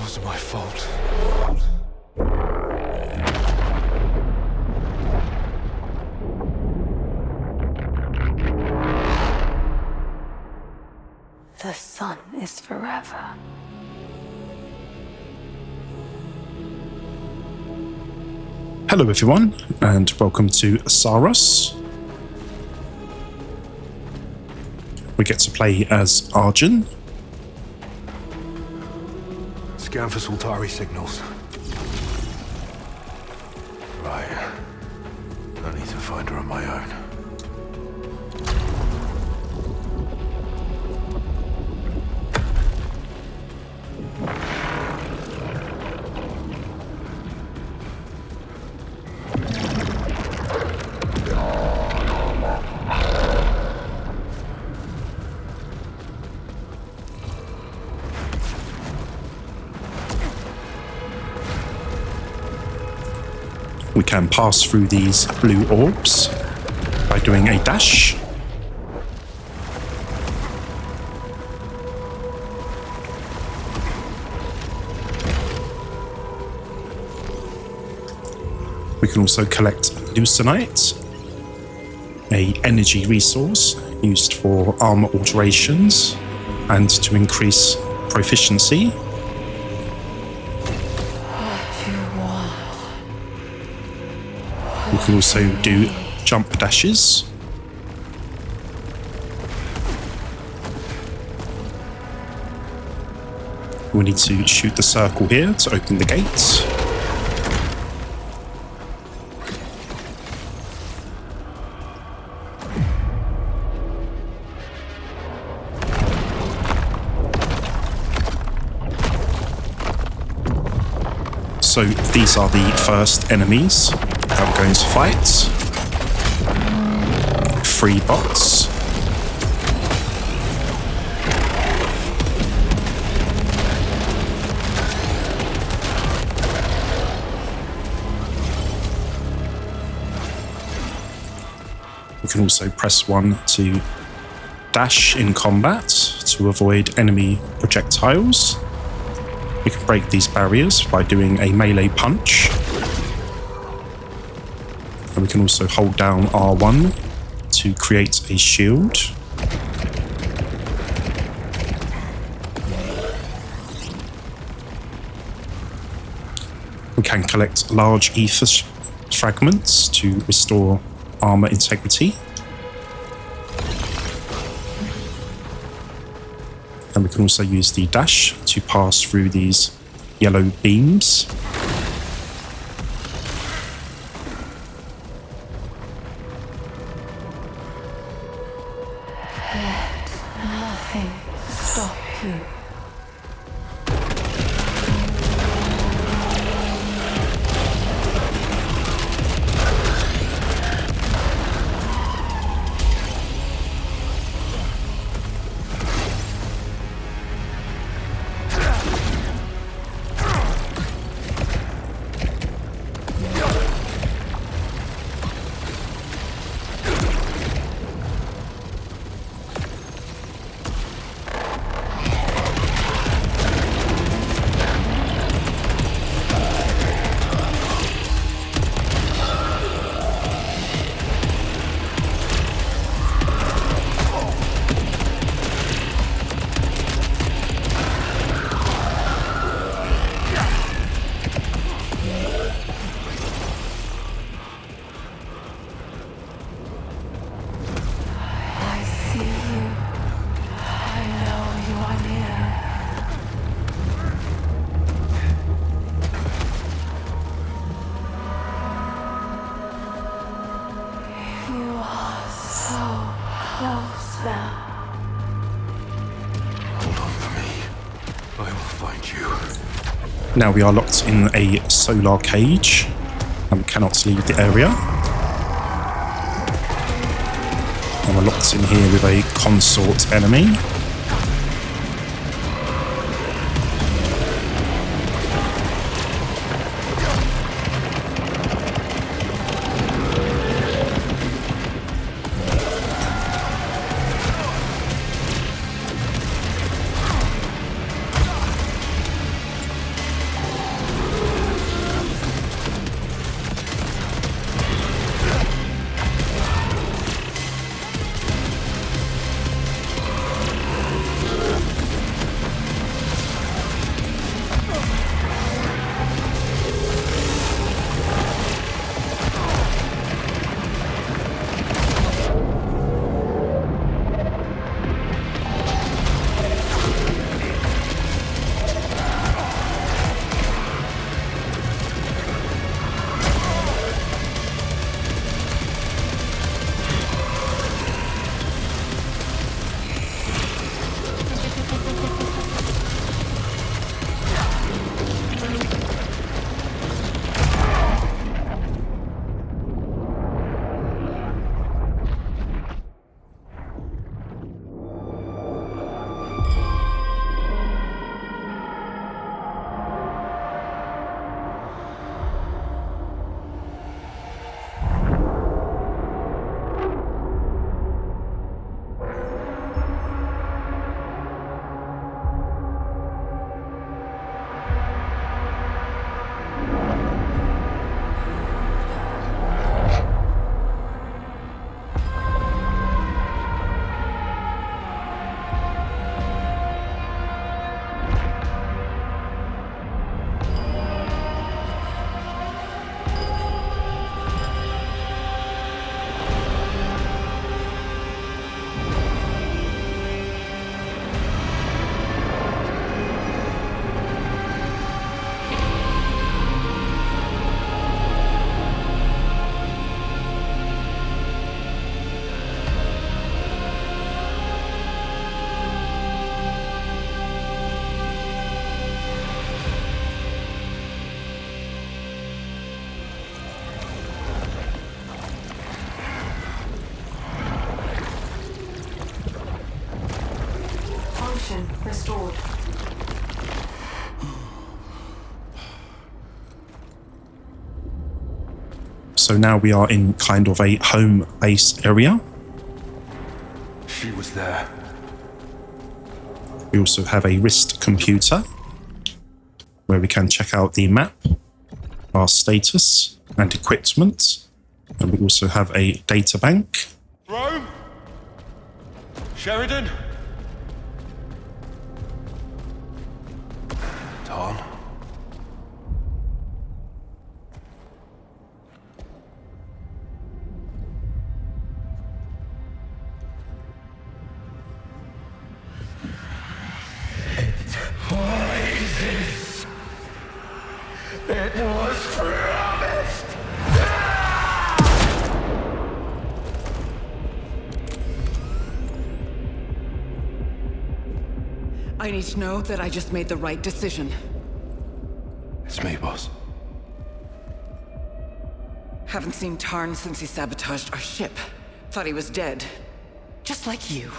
wasn't my fault. The sun is forever. Hello everyone, and welcome to SAROS. We get to play as Arjun. Scan for Soltari signals. Right. I need to find her on my own. We can pass through these blue orbs by doing a dash. We can also collect Lucenite, an energy resource used for armor alterations and to increase proficiency. We can also do jump dashes. We need to shoot the circle here to open the gates. So these are the first enemies that we're going to fight. 3 bots. We can also press 1 to dash in combat to avoid enemy projectiles. We can break these barriers by doing a melee punch. And we can also hold down R1 to create a shield. We can collect large ether fragments to restore armor integrity. And we can also use the dash to pass through these yellow beams. Nothing stop you. Now we are locked in a solar cage and cannot leave the area. And we're locked in here with a consort enemy. Restored. So now we are in kind of a home base area. She was there. We also have a wrist computer where we can check out the map, our status and equipment. And we also have a data bank. Rome? Sheridan? Tom? It was promised! I need to know that I just made the right decision. It's me, boss. Haven't seen Tarn since he sabotaged our ship. Thought he was dead. Just like you.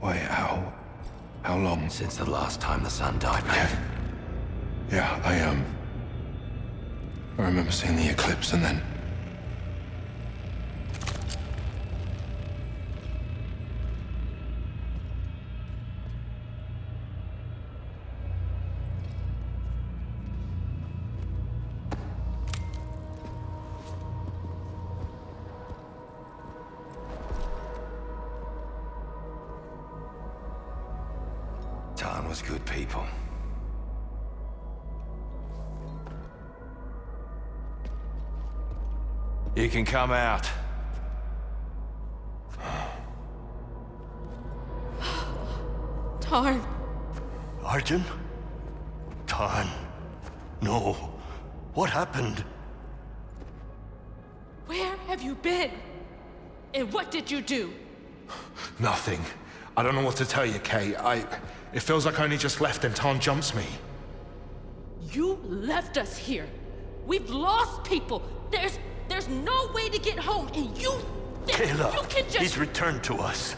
Wait, how long? Since the last time the sun died, man. Yeah, I remember seeing the eclipse and then... Tarn was good people. You can come out. Tarn. Arjun? Tarn. No. What happened? Where have you been? And what did you do? Nothing. I don't know what to tell you, Kate. It feels like I only just left and Tarn jumps me. You left us here. We've lost people. There's no way to get home, and you Kayla, can just... he's returned to us.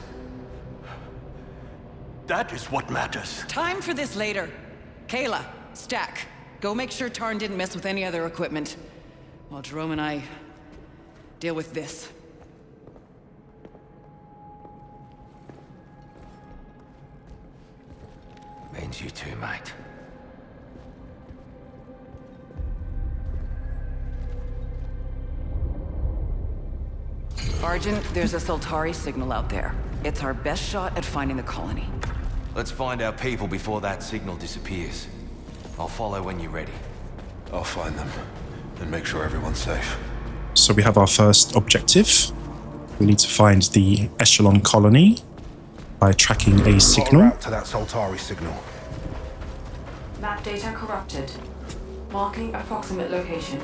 That is what matters. Time for this later. Kayla, Stack, go make sure Tarn didn't mess with any other equipment. While Jerome and I deal with this. Means you too, mate. Arjun, there's a Soltari signal out there. It's our best shot at finding the colony. Let's find our people before that signal disappears. I'll follow when you're ready. I'll find them and make sure everyone's safe. So we have our first objective. We need to find the Echelon colony by tracking a signal. Route to that Soltari signal. Map data corrupted. Marking approximate location.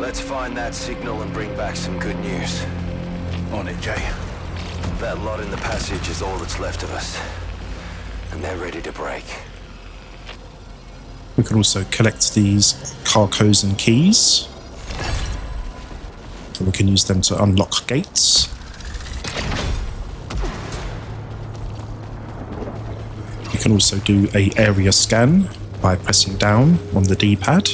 Let's find that signal and bring back some good news. On it, Jay. That lot in the passage is all that's left of us. And they're ready to break. We can also collect these Carcosa keys. So we can use them to unlock gates. You can also do an area scan by pressing down on the D-pad.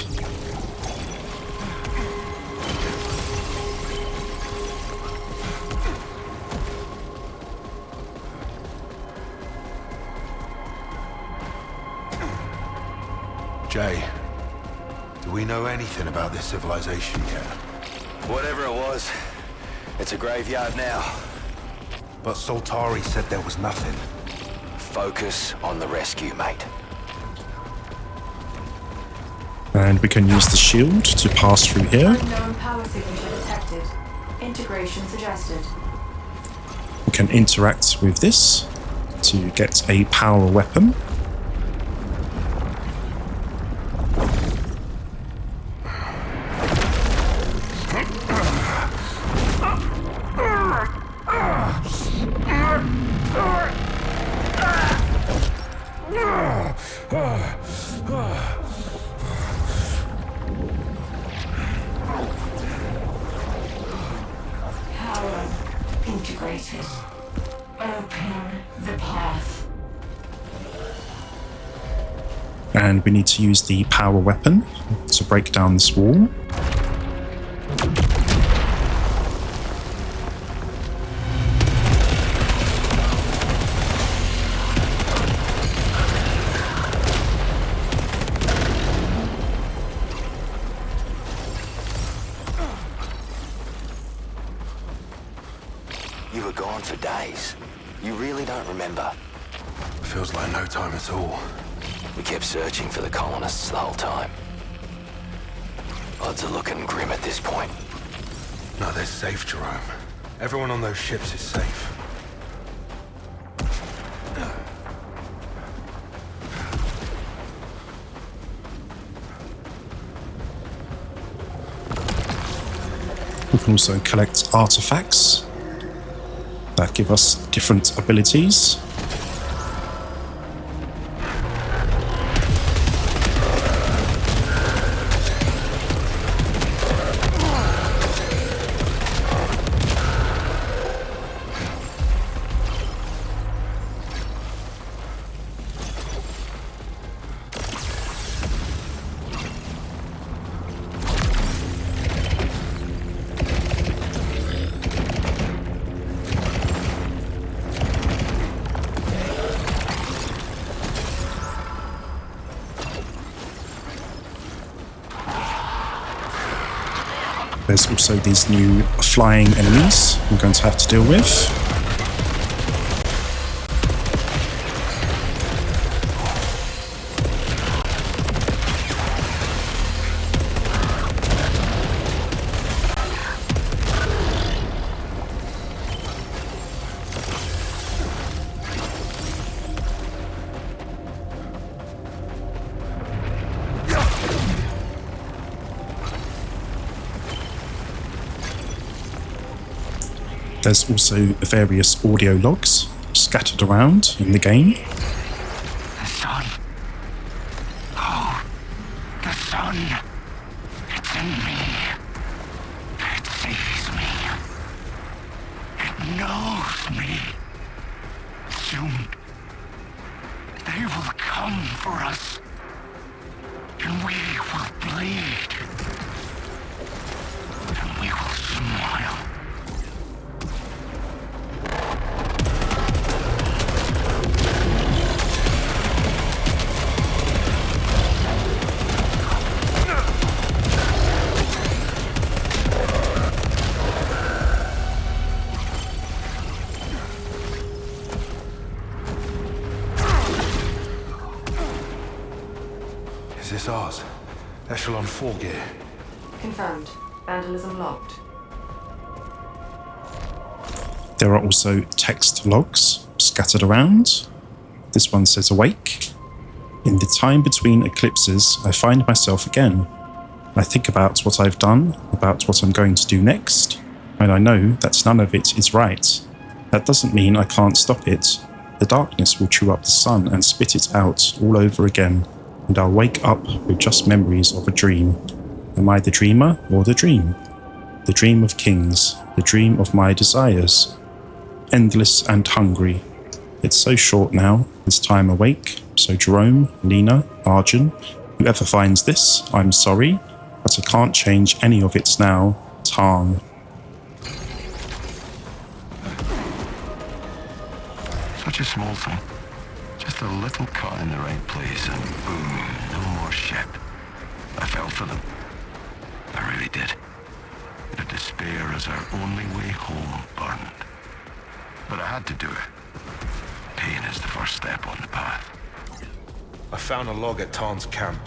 Jay, do we know anything about this civilization yet? Whatever it was, it's a graveyard now. But Soltari said there was nothing. Focus on the rescue, mate. And we can use the shield to pass through here. Unknown power signature detected. Integration suggested. We can interact with this to get a power weapon. Power integrated. Open the path. And we need to use the power weapon to break down this wall. You were gone for days. You really don't remember. Feels like no time at all. We kept searching for the colonists the whole time. Odds are looking grim at this point. No, they're safe, Jerome. Everyone on those ships is safe. We can also collect artifacts that give us different abilities. There's also these new flying enemies we're going to have to deal with. There's also various audio logs scattered around in the game. The sun. Oh, the sun. It's in me. It sees me. It knows me. Soon, they will come for us. And we will bleed. And we will smile. Is this ours? Echelon 4 gear. Confirmed. Vandalism logged. There are also text logs scattered around. This one says, awake. In the time between eclipses, I find myself again. I think about what I've done, about what I'm going to do next, and I know that none of it is right. That doesn't mean I can't stop it. The darkness will chew up the sun and spit it out all over again, and I'll wake up with just memories of a dream. Am I the dreamer or the dream? The dream of kings, the dream of my desires. Endless and hungry. It's so short now, this time awake. So Jerome, Lena, Arjun, whoever finds this, I'm sorry, but I can't change any of it now. Tarn. Such a small thing. Just a little cut in the right place and boom, no more ship. I felt for them. I really did. Their despair as our only way home burned. But I had to do it. Pain is the first step on the path. I found a log at Tarn's camp.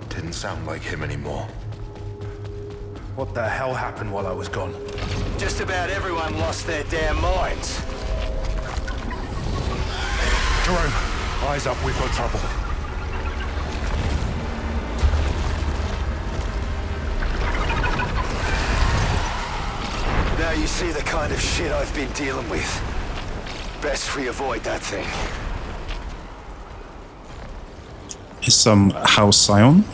Didn't sound like him anymore. What the hell happened while I was gone? Just about everyone lost their damn minds. Jerome, eyes up, we've got trouble. Now you see the kind of shit I've been dealing with. Best we avoid that thing. Here's some Halcyon,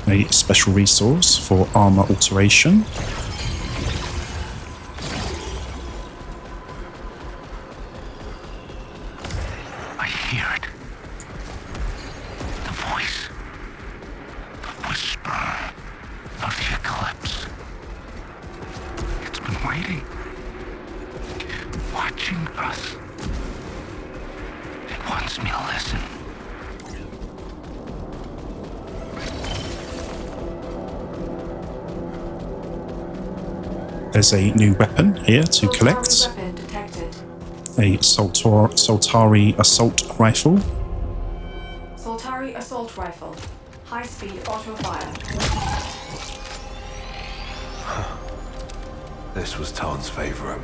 a special resource for armor alteration. I hear it. The voice. The whisper of the eclipse. It's been waiting. Watching us. It wants me to listen. There's a new weapon here to collect. Soltari weapon detected. A Soltari assault rifle. Soltari assault rifle. High-speed auto fire. This was Tarn's favorite.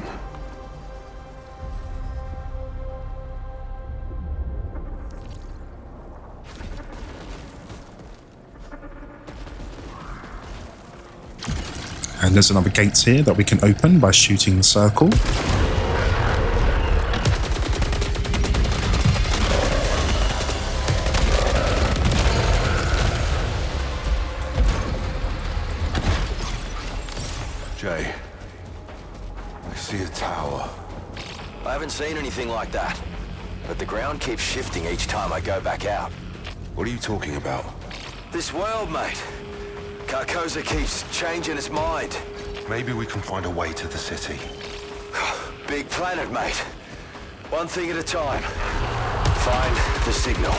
And there's another gate here that we can open by shooting the circle. Jay, I see a tower. I haven't seen anything like that. But the ground keeps shifting each time I go back out. What are you talking about? This world, mate. Carcosa keeps changing its mind. Maybe we can find a way to the city. Big planet, mate. One thing at a time. Find the signal.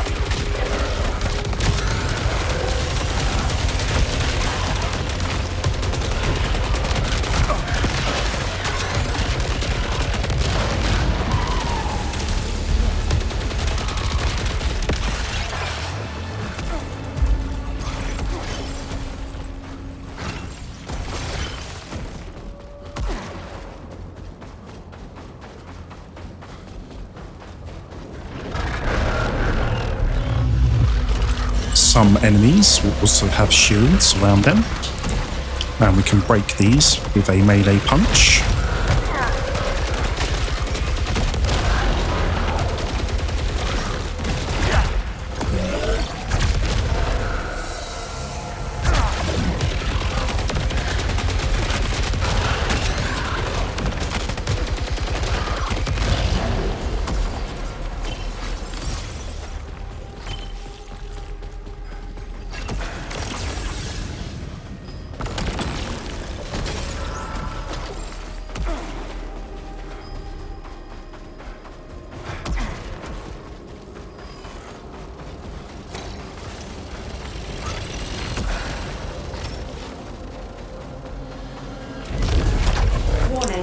Some enemies will also have shields around them, and we can break these with a melee punch.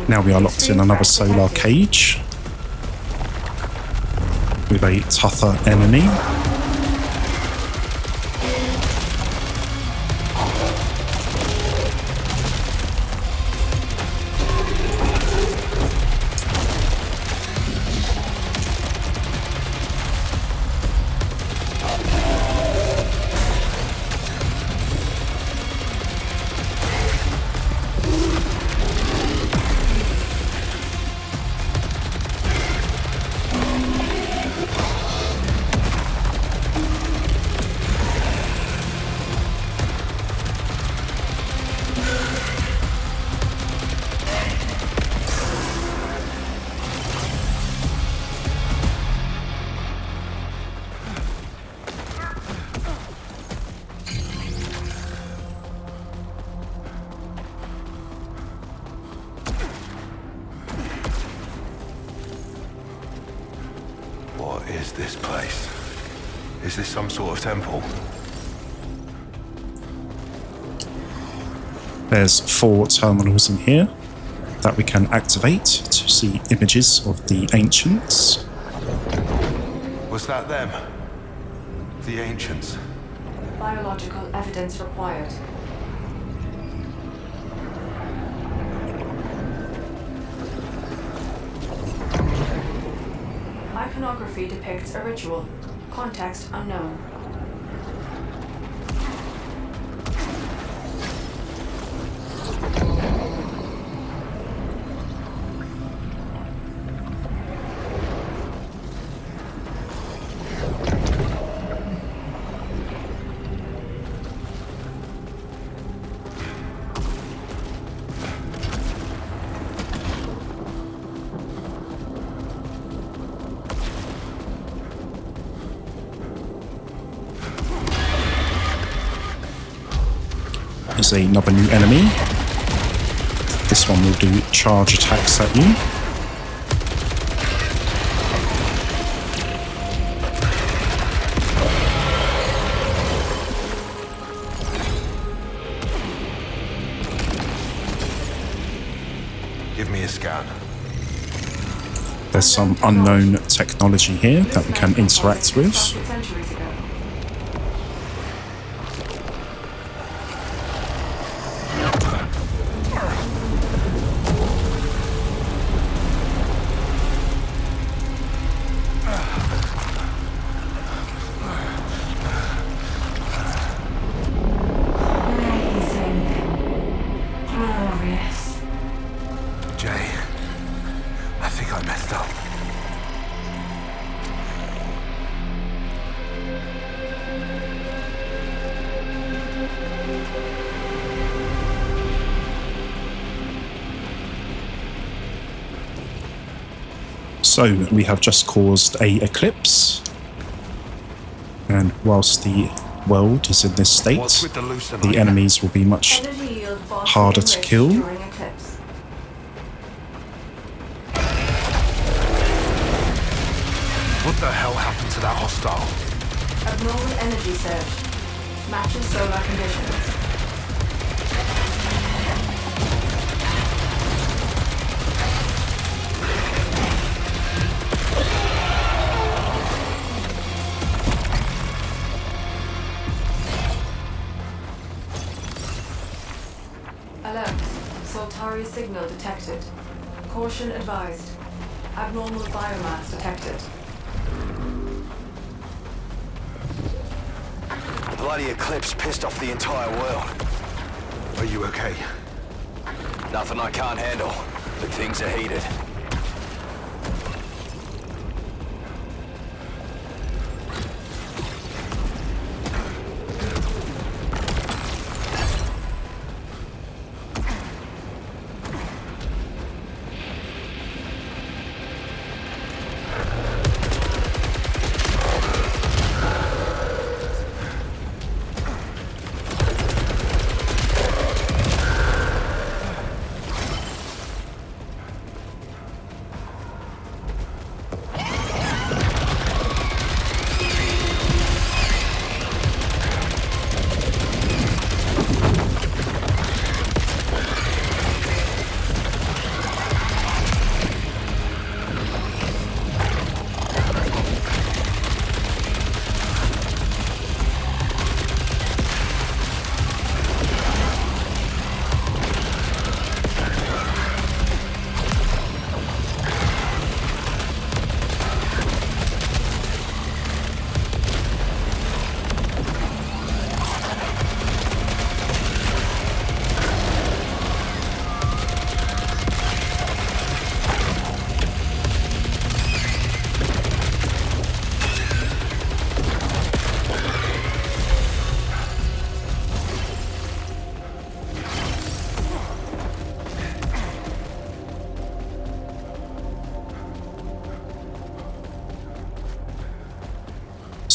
Now we are locked in another solar cage with a tougher enemy. What is this place? Is this some sort of temple? There's 4 terminals in here that we can activate to see images of the ancients. Was that them? The ancients? Biological evidence required. Iconography depicts a ritual. Context unknown. There's another new enemy. This one will do charge attacks at you. Give me a scan. There's some unknown technology here that we can interact with. Centuries ago. Jay, I think I messed up. So we have just caused a eclipse, and whilst the world is in this state, What's with the loosening? the enemies will be much Energy yield vastly harder to enriched kill. during eclipse. What the hell happened to that hostile? Abnormal energy surge. Matches solar conditions. Alert. Soltari signal detected. Caution advised. Abnormal biomass detected. Bloody eclipse pissed off the entire world. Are you okay? Nothing I can't handle, but things are heated.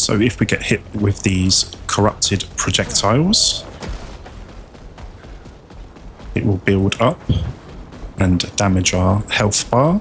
So if we get hit with these corrupted projectiles, it will build up and damage our health bar.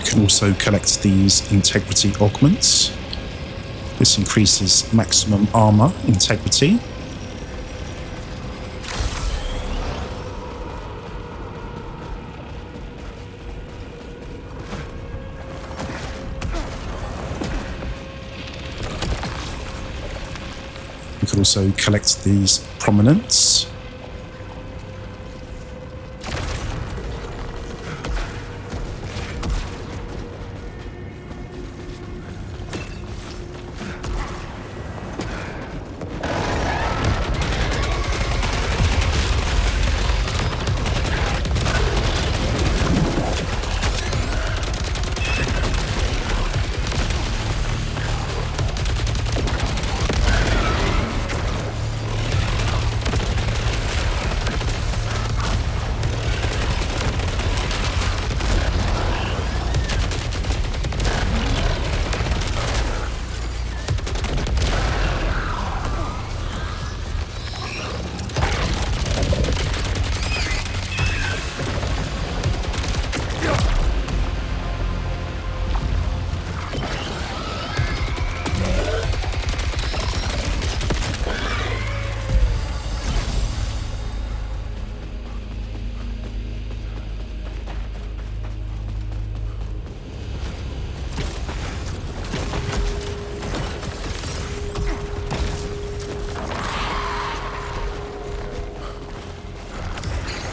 Can also collect these integrity augments. This increases maximum armor integrity. We can also collect these prominence.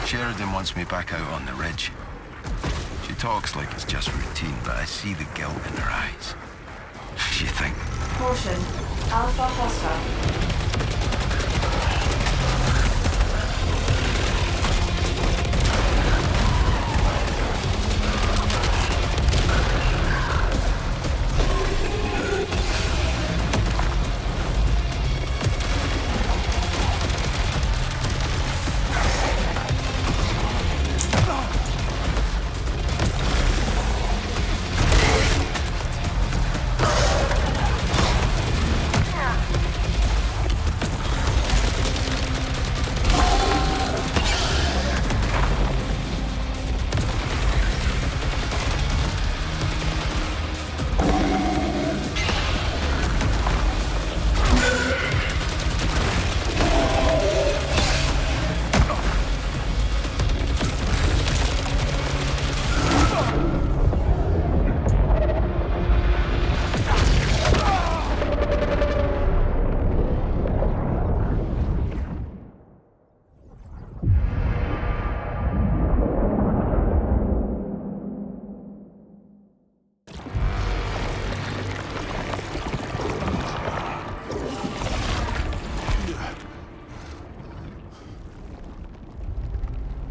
Sheridan wants me back out on the ridge. She talks like it's just routine, but I see the guilt in her eyes. She think. Caution. Alpha hostile.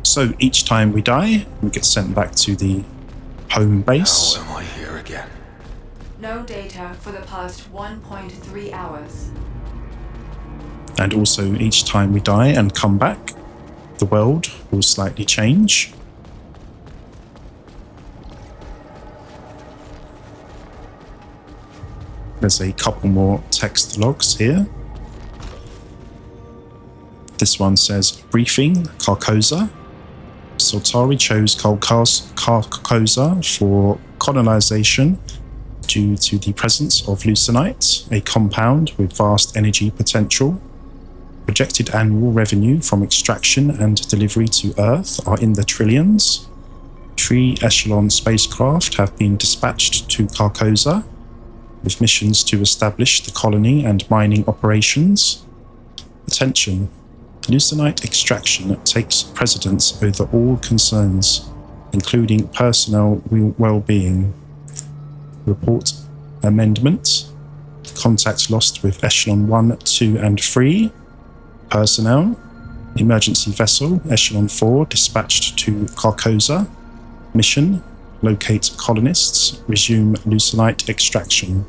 So each time we die, we get sent back to the home base. How am I here again? No data for the past 1.3 hours. And also each time we die and come back, the world will slightly change. There's a couple more text logs here. This one says, briefing, Carcosa. Soltari chose Carcosa for colonization due to the presence of leucinite, a compound with vast energy potential. Projected annual revenue from extraction and delivery to Earth are in the trillions. 3 echelon spacecraft have been dispatched to Carcosa with missions to establish the colony and mining operations. Attention! Leucinite extraction takes precedence over all concerns. including personnel well-being. Report amendment. Contact lost with Echelon 1, 2 and 3. Personnel. Emergency vessel Echelon 4 dispatched to Carcosa. Mission. Locate colonists. Resume leucinite extraction.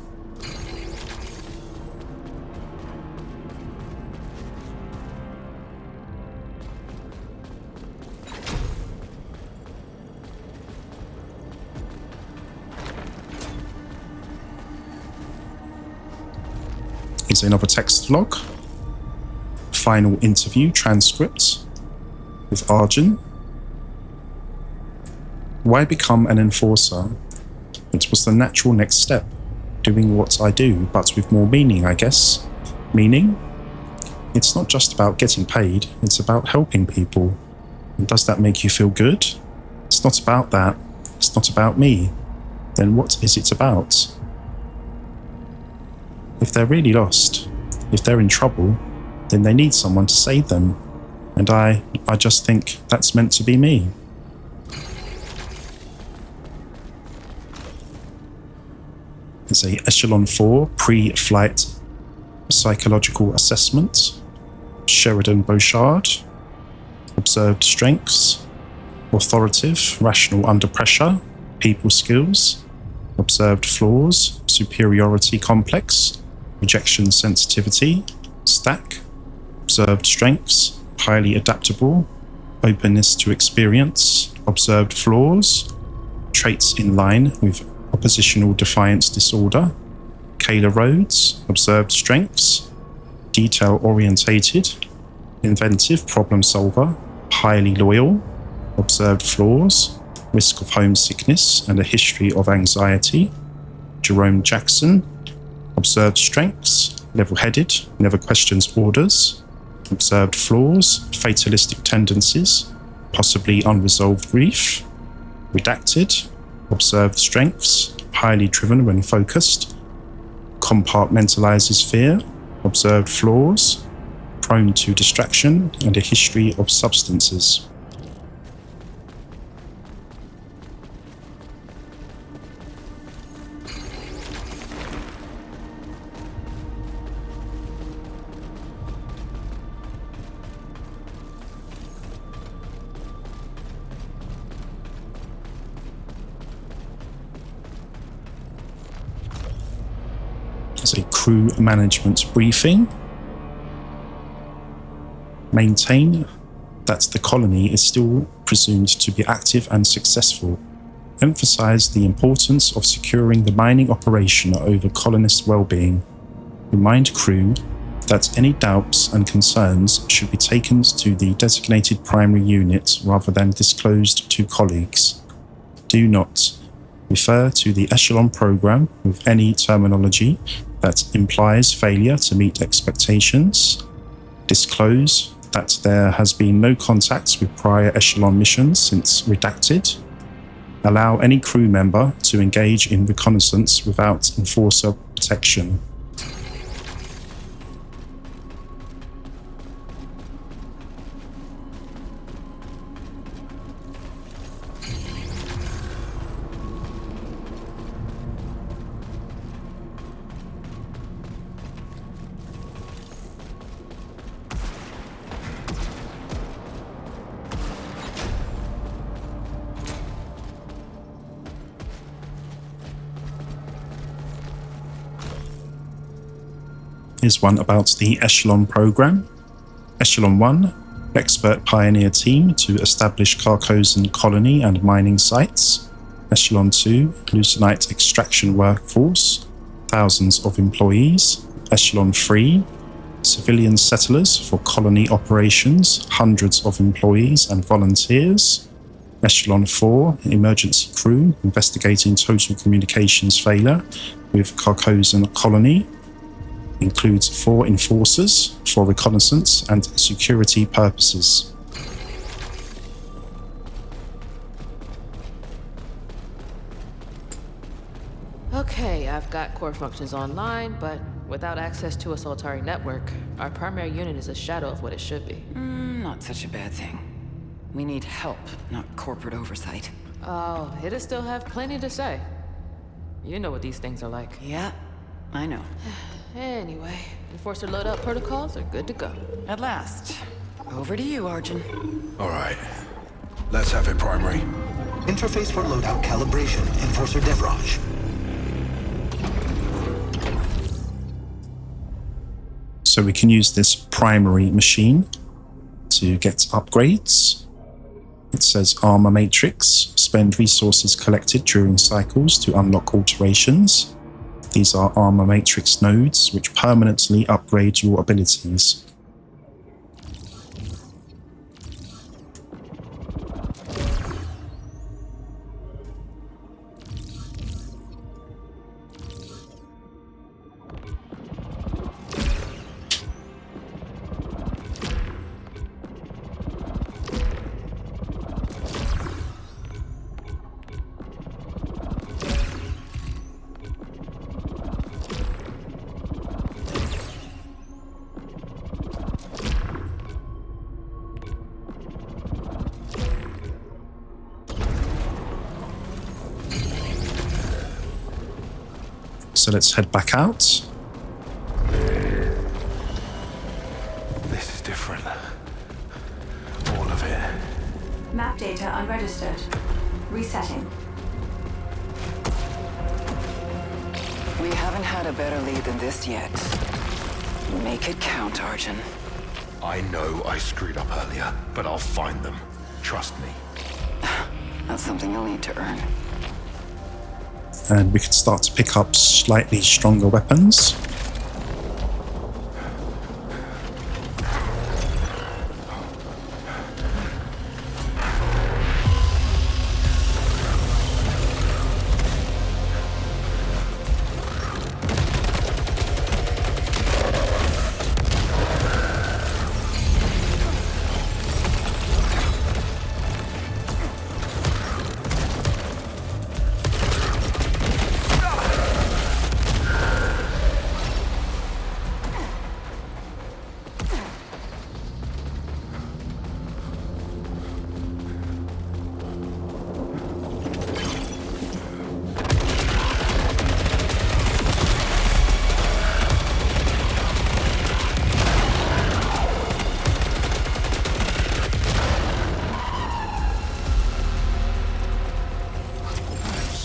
Here's another text log. Final interview transcript with Arjun. Why become an enforcer? It was the natural next step, doing what I do, but with more meaning, I guess. Meaning? It's not just about getting paid, it's about helping people. And does that make you feel good? It's not about that. It's not about me. Then what is it about? If they're really lost, if they're in trouble, then they need someone to save them. And I just think that's meant to be me. It's a Echelon 4 pre-flight psychological assessment. Sheridan Beauchard. Observed strengths. Authoritative, rational under pressure. People skills. Observed flaws. Superiority complex. Rejection sensitivity. Stack. Observed strengths. Highly adaptable. Openness to experience. Observed flaws. Traits in line with oppositional defiance disorder. Kayla Rhodes. Observed strengths. Detail orientated. Inventive problem solver. Highly loyal. Observed flaws. Risk of homesickness and a history of anxiety. Jerome Jackson. Observed strengths. Level-headed. Never questions orders. Observed flaws. Fatalistic tendencies. Possibly unresolved grief. Redacted. Observed strengths. Highly driven when focused. Compartmentalizes fear. Observed flaws. Prone to distraction and a history of substances. A crew management briefing. Maintain that the colony is still presumed to be active and successful. Emphasize the importance of securing the mining operation over colonist well-being. Remind crew that any doubts and concerns should be taken to the designated primary unit rather than disclosed to colleagues. Do not refer to the Echelon program with any terminology that implies failure to meet expectations. Disclose that there has been no contact with prior Echelon missions since redacted. Allow any crew member to engage in reconnaissance without enforcer protection. Here's one about the Echelon program. Echelon 1, expert pioneer team to establish Carcosan colony and mining sites. Echelon 2, leucinite extraction workforce, thousands of employees. Echelon 3, civilian settlers for colony operations, hundreds of employees and volunteers. Echelon 4, emergency crew investigating total communications failure with Carcosan colony. Includes 4 enforcers for reconnaissance and security purposes. Okay, I've got core functions online, but without access to a Soltari network, our primary unit is a shadow of what it should be. Not such a bad thing. We need help, not corporate oversight. Oh, it'll still have plenty to say. You know what these things are like. Yeah, I know. Anyway, Enforcer loadout protocols are good to go. At last. Over to you, Arjun. All right. Let's have it, Primary. Interface for loadout calibration, Enforcer Devraj. So we can use this primary machine to get upgrades. It says Armor Matrix. Spend resources collected during cycles to unlock alterations. These are Armor Matrix nodes, which permanently upgrade your abilities. So let's head back out. This is different. All of it. Map data unregistered. Resetting. We haven't had a better lead than this yet. Make it count, Arjun. I know I screwed up earlier, but I'll find them. Trust me. That's something you'll need to earn. And we can start to pick up slightly stronger weapons.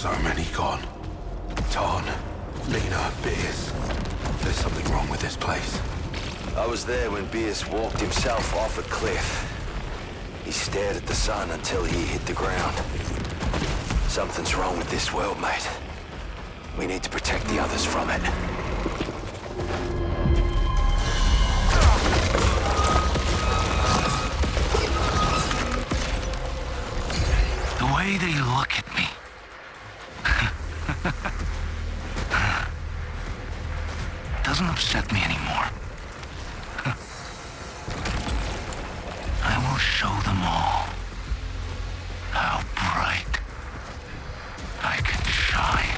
So many gone. Tarn, Lena, Beers. There's something wrong with this place. I was there when Beers walked himself off a cliff. He stared at the sun until he hit the ground. Something's wrong with this world, mate. We need to protect the others from it. The way they look at me. Doesn't upset me anymore. I will show them all how bright I can shine.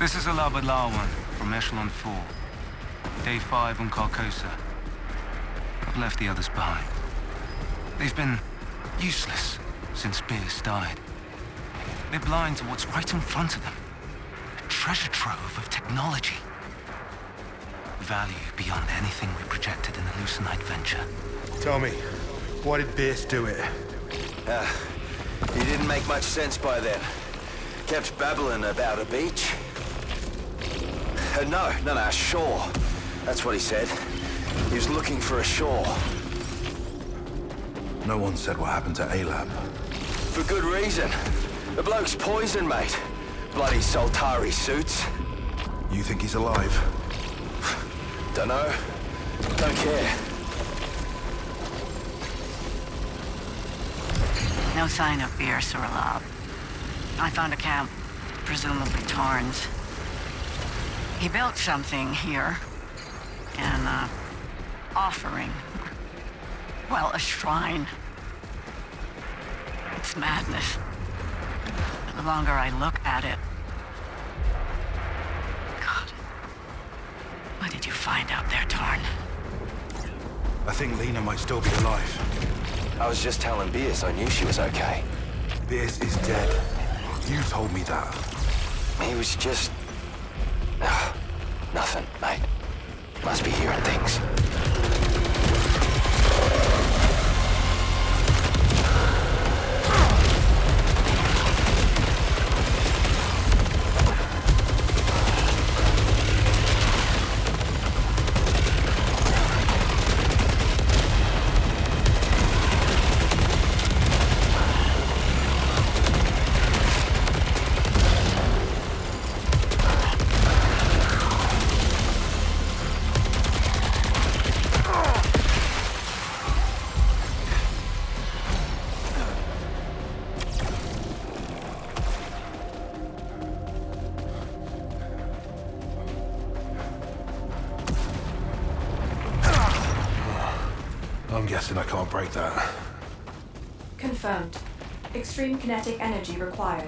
This is Alabalawan from Echelon 4. Day 5 on Carcosa. I've left the others behind. They've been useless since Pierce died. They're blind to what's right in front of them. A treasure trove of technology. Value beyond anything we projected in the Lucenite venture. Tell me, why did Bierce do it? He didn't make much sense by then. Kept babbling about a beach. No, a shore. That's what he said. He was looking for a shore. No one said what happened to Alab. For good reason. The bloke's poison, mate. Bloody Soltari suits. You think he's alive? Dunno. Don't care. No sign of Bierce or Alab. I found a camp, presumably Tarn's. He built something here. An, offering. Well, a shrine. It's madness. The longer I look at it... God. What did you find out there, Tarn? I think Lena might still be alive. I was just telling Bierce I knew she was okay. Bierce is dead. You told me that. He was just... nothing, mate. Must be hearing things. I'm guessing I can't break that. Confirmed. Extreme kinetic energy required.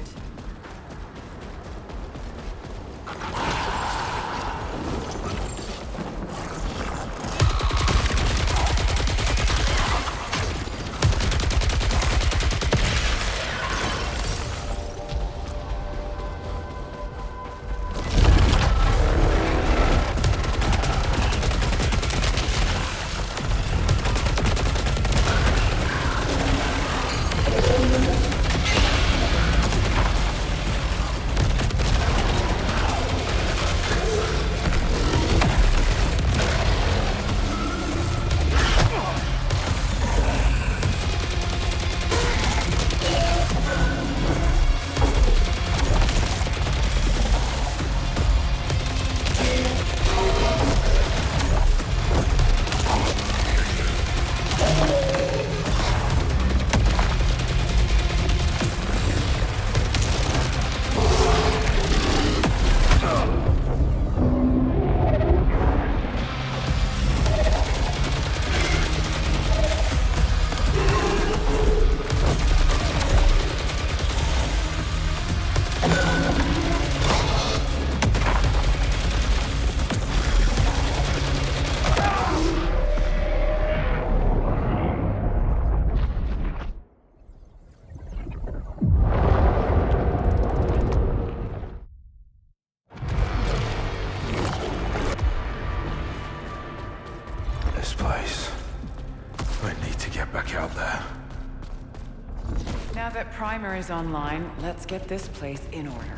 Now that Primer is online, let's get this place in order.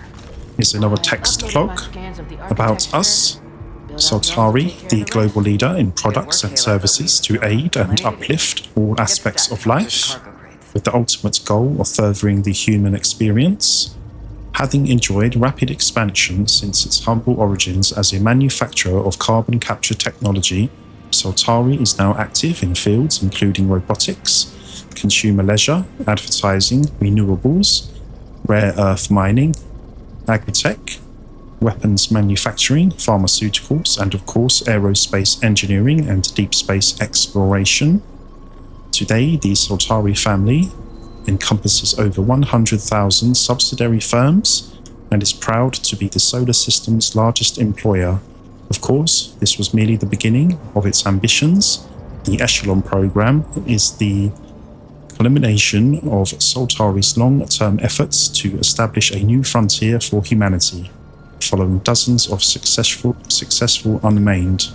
Here's another text log about us. Soltari, the global leader in products and services to aid and uplift all aspects of life, with the ultimate goal of furthering the human experience. Having enjoyed rapid expansion since its humble origins as a manufacturer of carbon capture technology, Soltari is now active in fields including robotics, consumer leisure, advertising, renewables, rare earth mining, agritech, weapons manufacturing, pharmaceuticals, and of course aerospace engineering and deep space exploration. Today, the Soltari family encompasses over 100,000 subsidiary firms and is proud to be the solar system's largest employer. Of course, this was merely the beginning of its ambitions. The Echelon program is the culmination of Soltari's long-term efforts to establish a new frontier for humanity, following dozens of successful unmanned.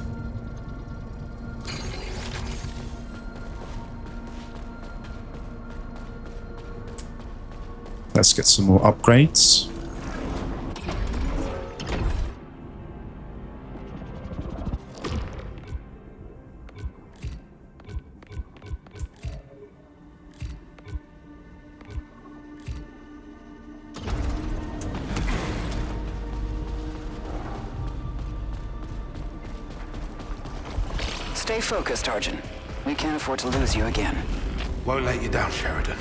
Let's get some more upgrades. Stay focused, Arjun. We can't afford to lose you again. Won't let you down, Sheridan.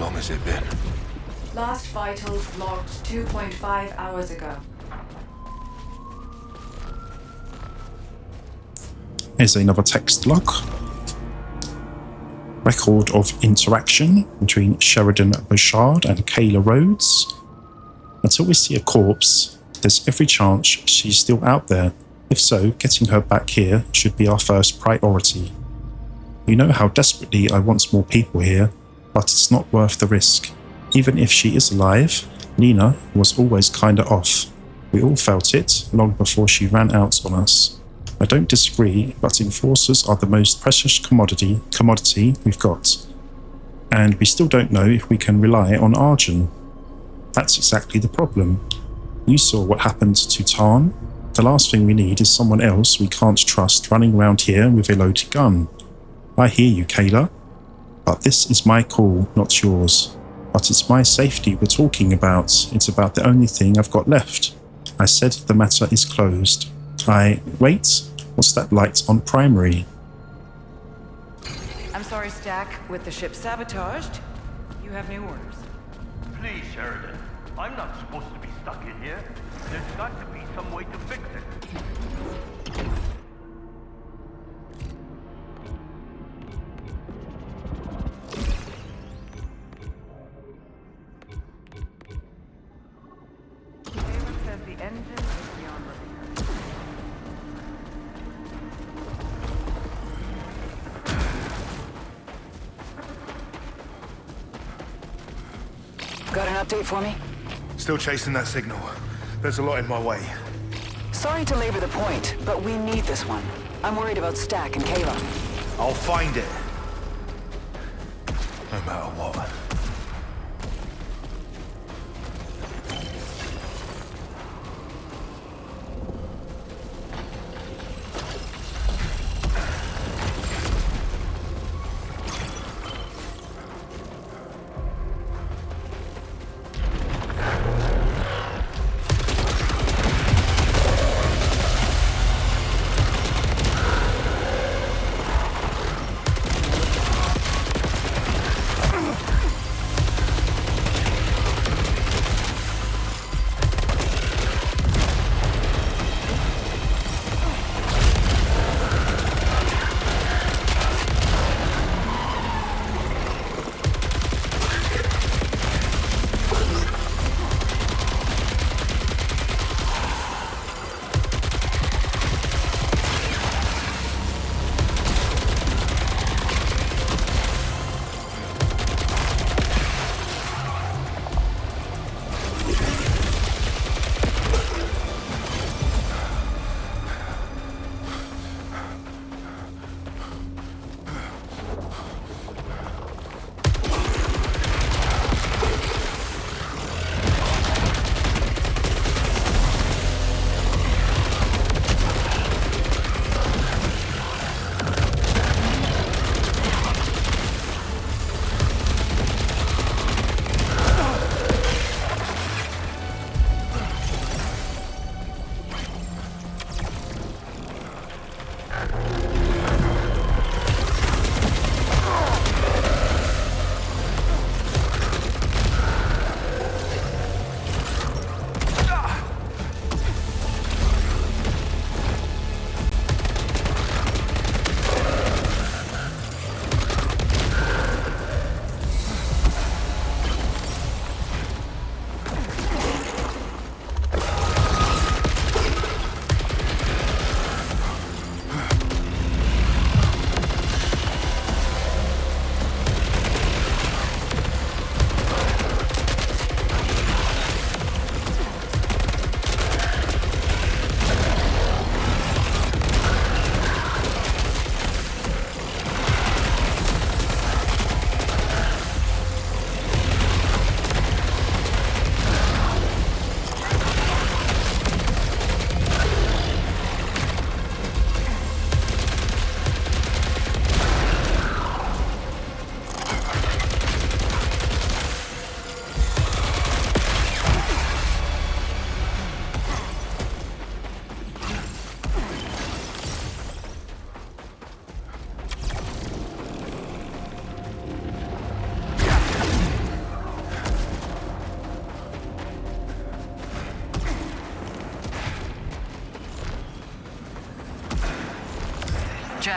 long has it been? Last vitals logged 2.5 hours ago. Here's another text log. Record of interaction between Sheridan Bouchard and Kayla Rhodes. Until we see a corpse, there's every chance she's still out there. If so, getting her back here should be our first priority. You know how desperately I want more people here, but it's not worth the risk. Even if she is alive, Nina was always kinda off. We all felt it long before she ran out on us. I don't disagree, but enforcers are the most precious commodity we've got. And we still don't know if we can rely on Arjun. That's exactly the problem. You saw what happened to Tarn. The last thing we need is someone else we can't trust running around here with a loaded gun. I hear you, Kayla, but this is my call, not yours. But it's my safety we're talking about. It's about the only thing I've got left. I said the matter is closed. Wait, what's that light on primary? I'm sorry, Stack. With the ship sabotaged, you have new orders. Please, Sheridan. I'm not supposed to be stuck in here. There's got to be some way to fix it. Taylor says the engine is beyond repair. Got an update for me? Still chasing that signal. There's a lot in my way. Sorry to labor the point, but we need this one. I'm worried about Stack and Kayla. I'll find it. No matter what.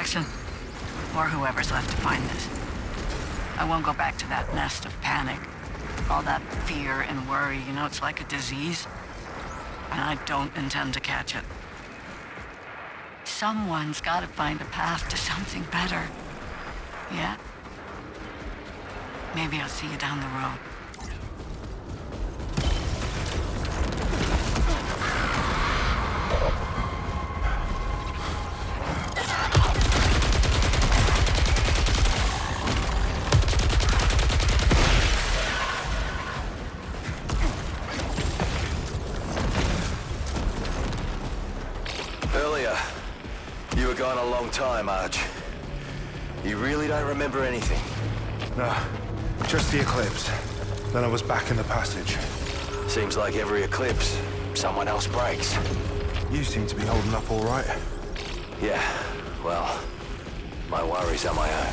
Jackson, or whoever's left to find this. I won't go back to that nest of panic. All that fear and worry, you know, it's like a disease. And I don't intend to catch it. Someone's got to find a path to something better. Yeah? Maybe I'll see you down the road. Earlier, you were gone a long time, Arj. You really don't remember anything? No, just the eclipse. Then I was back in the passage. Seems like every eclipse, someone else breaks. You seem to be holding up all right. Yeah, well, my worries are my own.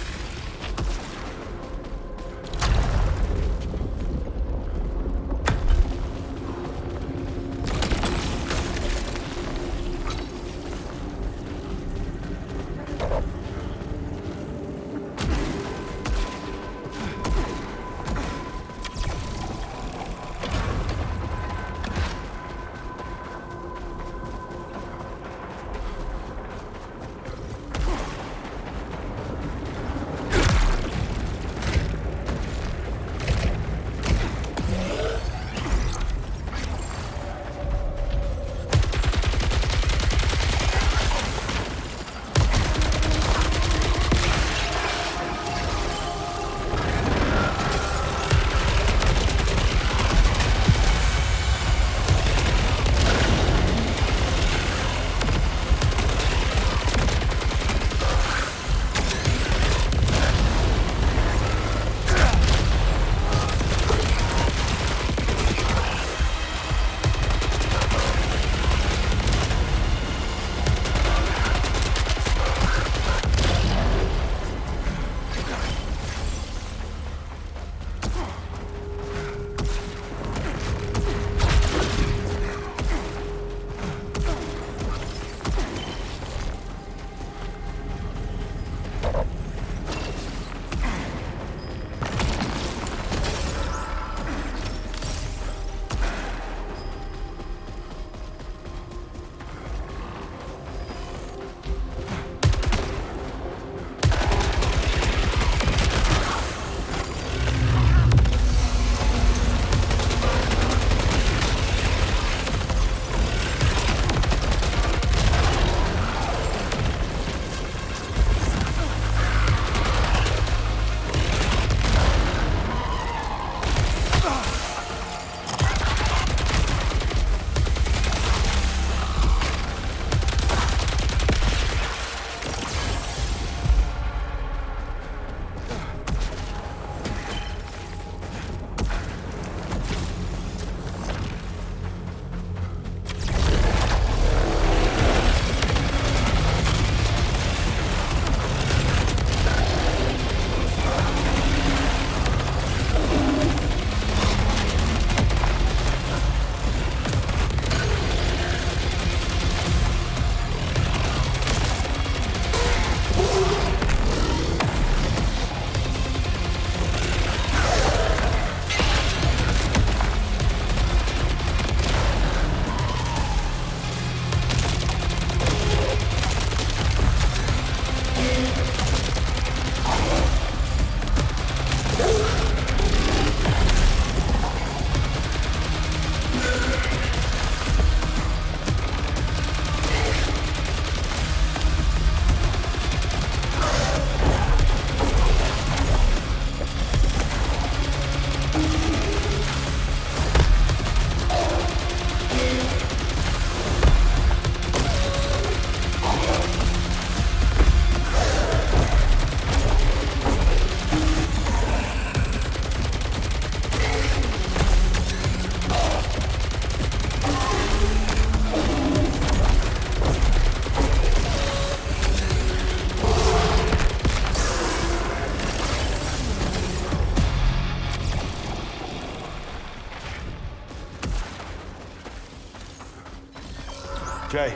Jay,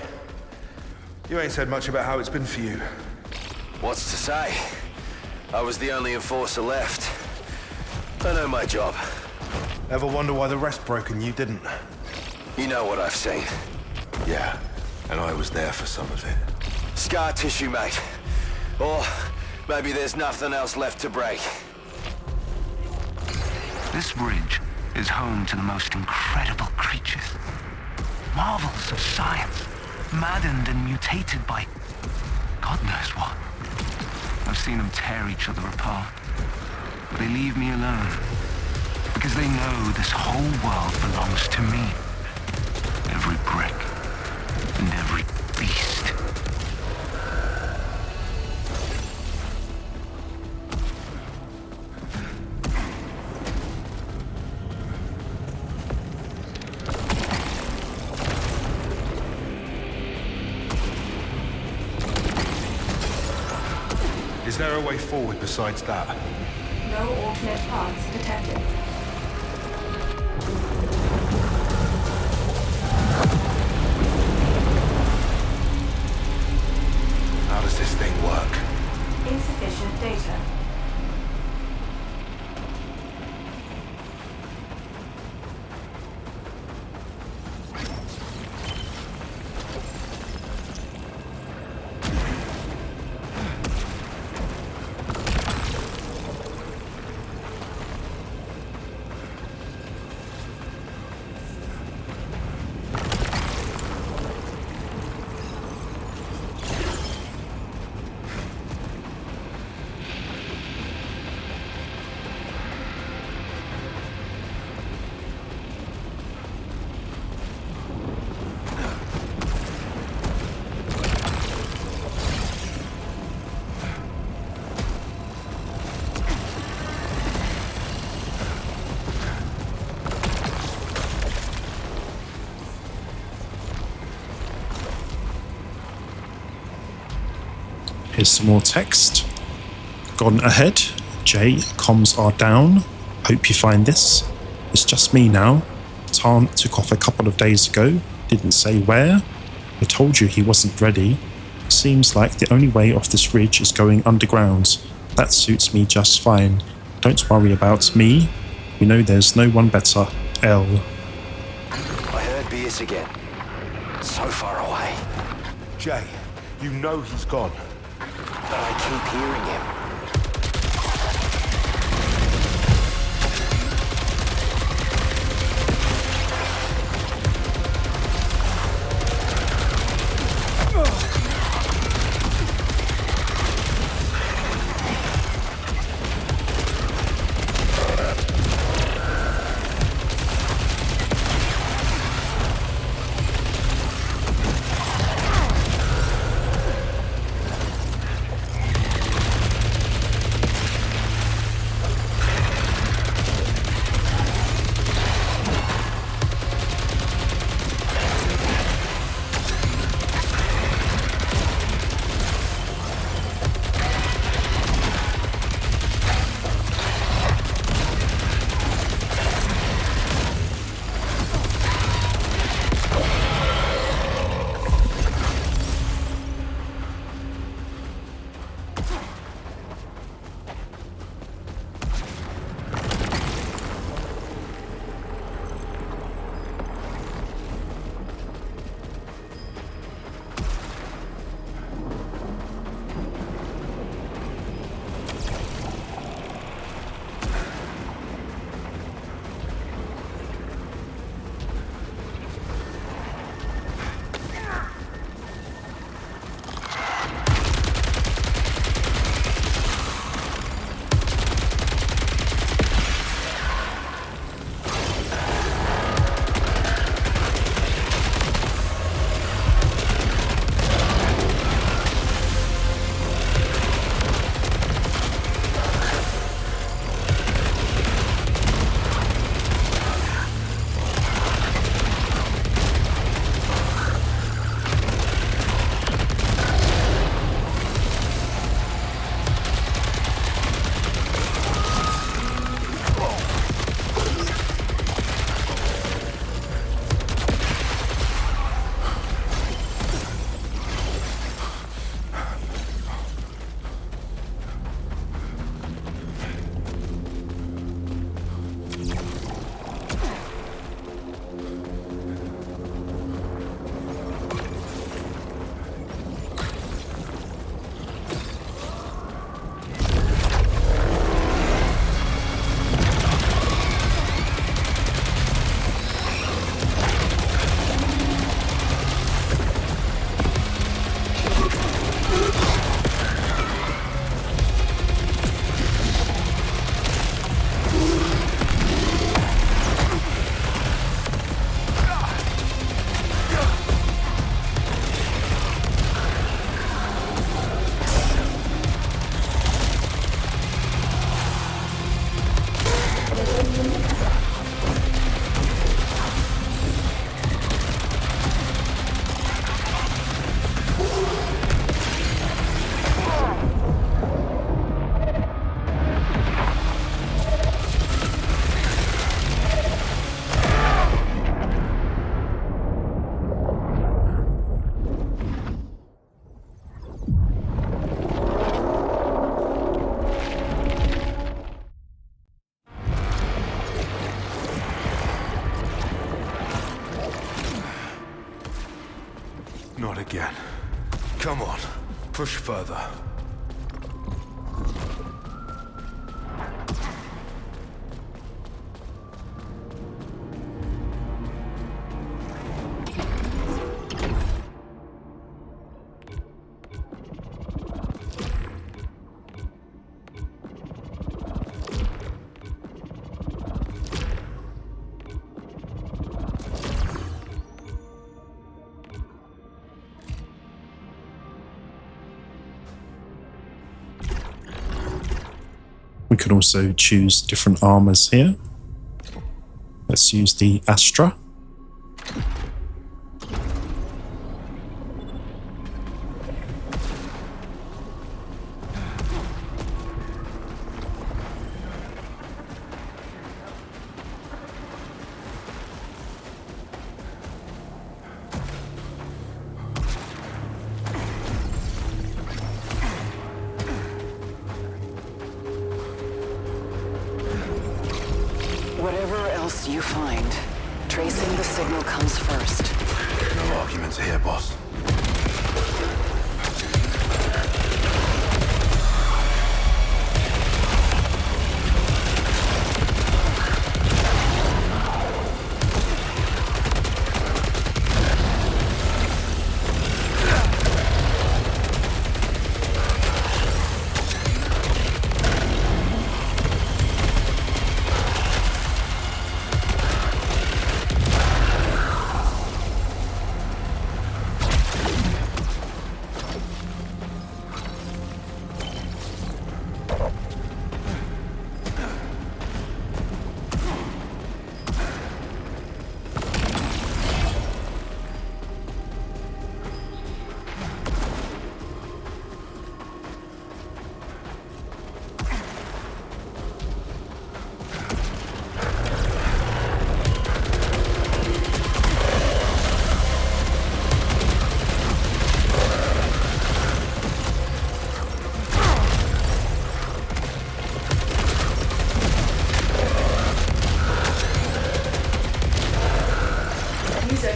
you ain't said much about how it's been for you. What's to say? I was the only enforcer left. I know my job. Ever wonder why the rest broke and you didn't? You know what I've seen. Yeah, and I was there for some of it. Scar tissue, mate. Or maybe there's nothing else left to break. This ridge is home to the most incredible creatures. Marvels of science, maddened and mutated by God knows what. I've seen them tear each other apart, but they leave me alone because they know this whole world belongs to me. Every brick and every beast. Is there a way forward besides that? No alternate paths detected. How does this thing work? Insufficient data. Here's some more text. Gone ahead. J, comms are down. Hope you find this. It's just me now. Tarn took off a couple of days ago. Didn't say where. I told you he wasn't ready. Seems like the only way off this ridge is going underground. That suits me just fine. Don't worry about me. We know there's no one better. L. I heard BS again. So far away. Jay, you know he's gone. But I keep hearing him. Not again. Come on, push further. We could also choose different armors here. Let's use the Astra. Whatever else you find, tracing the signal comes first. No arguments here, boss.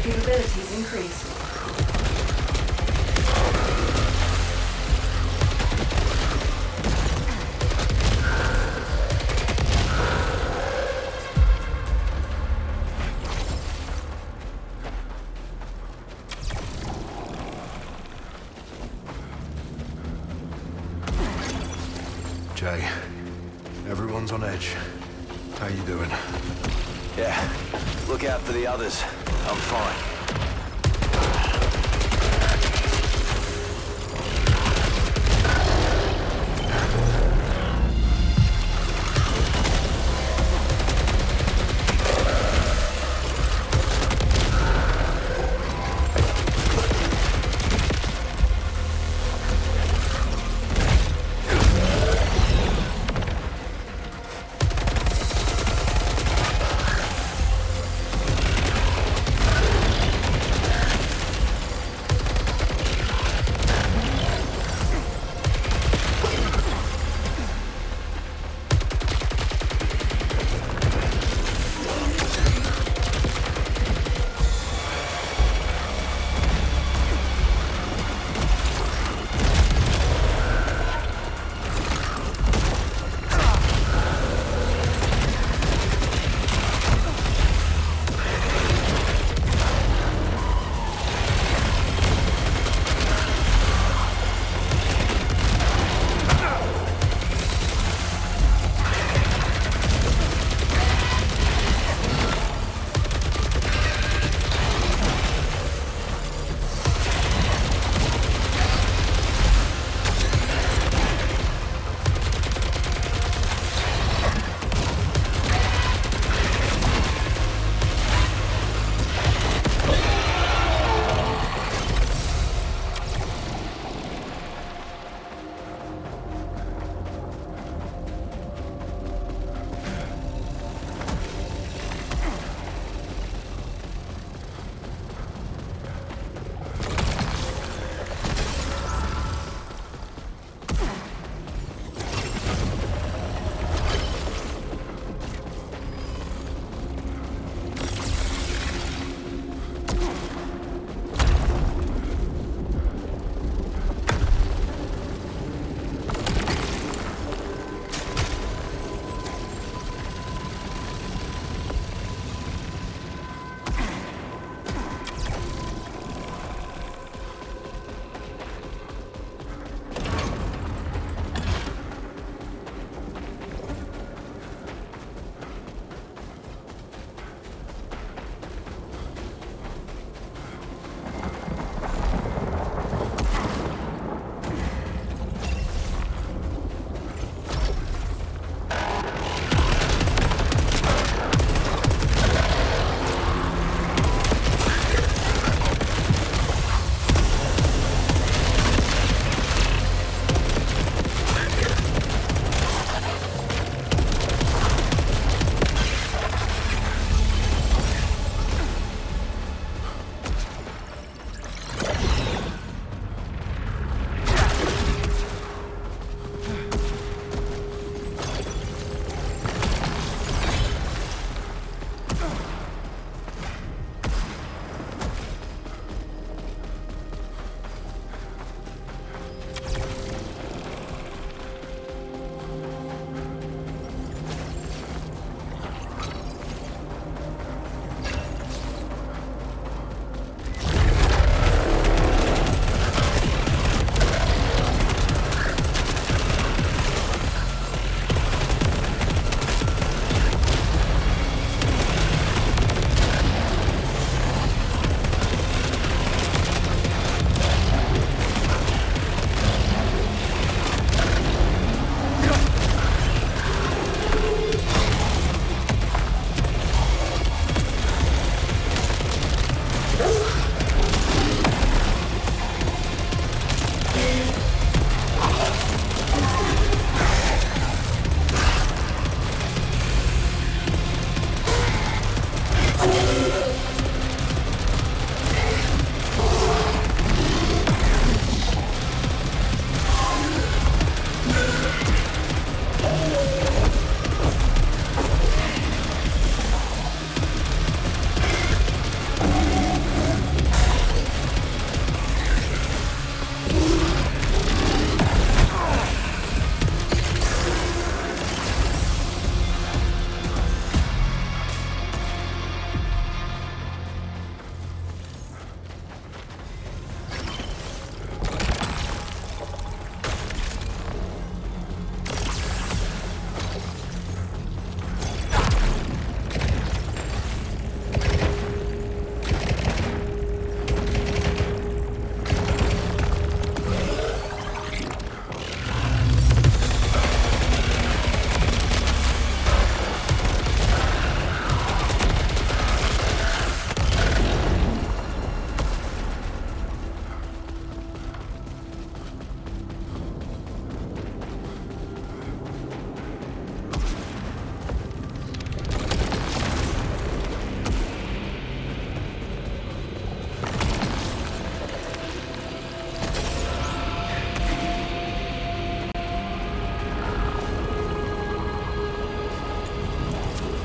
Capabilities increased. Jay, everyone's on edge. How you doing? Yeah, look out for the others. I'm fine.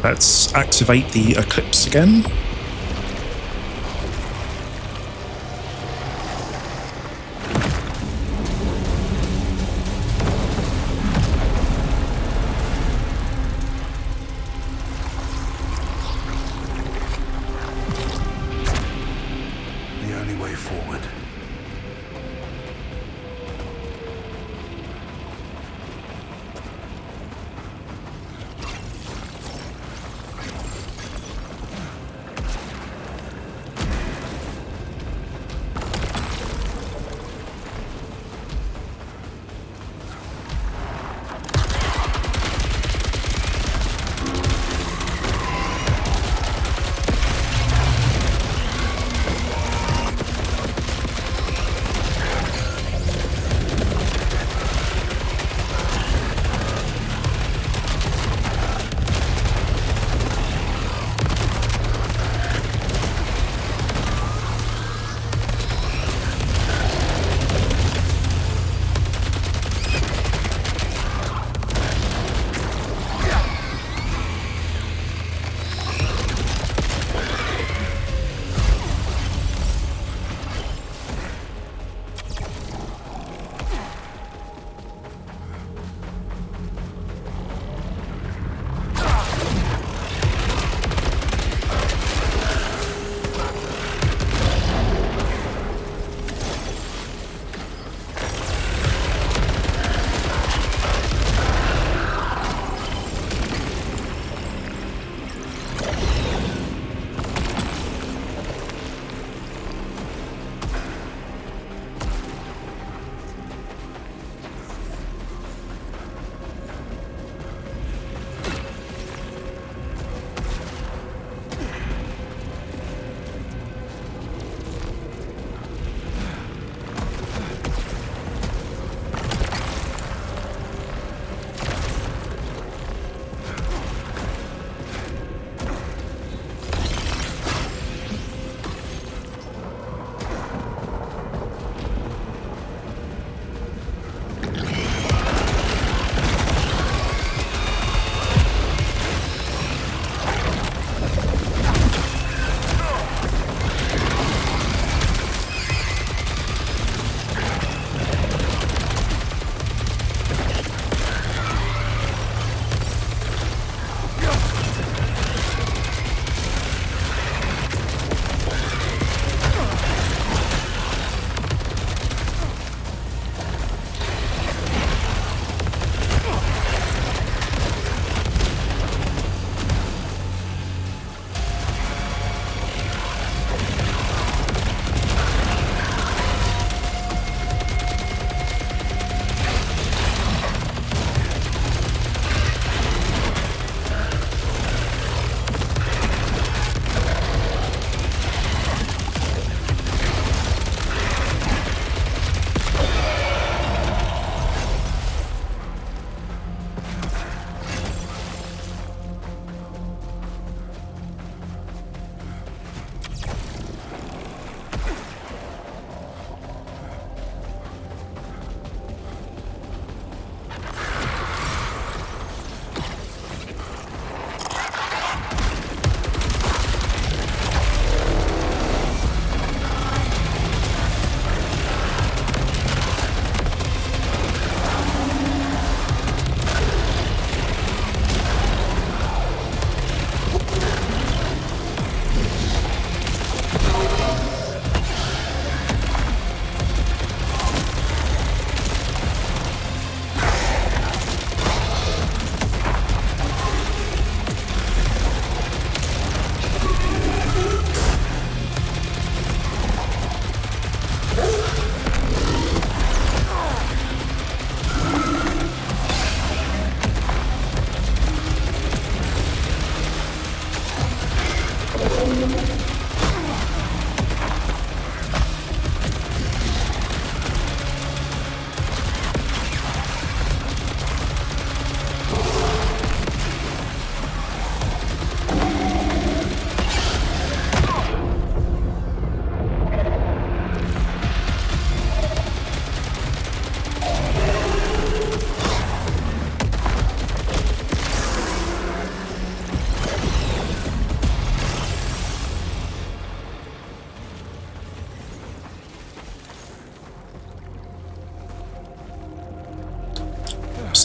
Let's activate the eclipse again. The only way forward.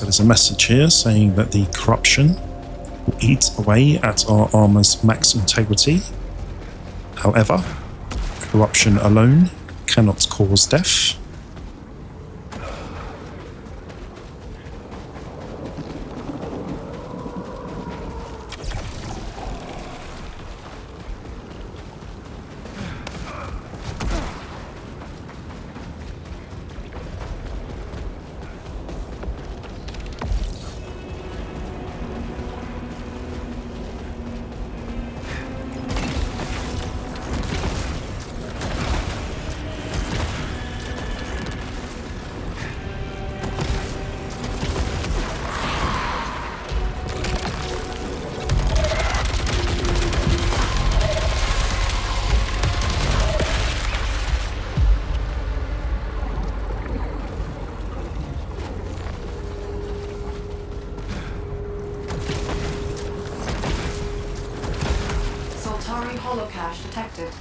there's a message here saying that the corruption will eat away at our armor's max integrity. However, corruption alone cannot cause death. Soltari holocache detected.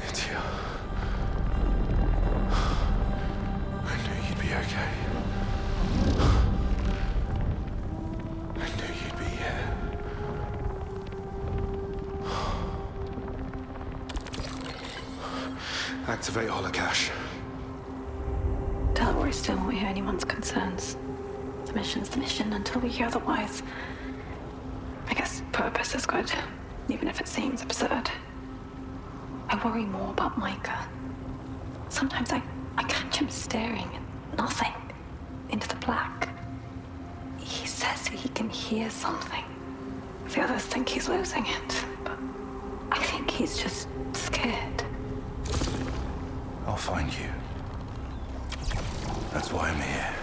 Lydia. I knew you'd be okay. I knew you'd be here. Activate holocache. Tell her we're still won't hear anyone's concerns. The mission's the mission until we hear otherwise. I guess purpose is good, even if it seems absurd. I worry more about Micah. Sometimes I catch him staring at nothing, into the black. He says he can hear something. The others think he's losing it, but I think he's just scared. I'll find you. That's why I'm here.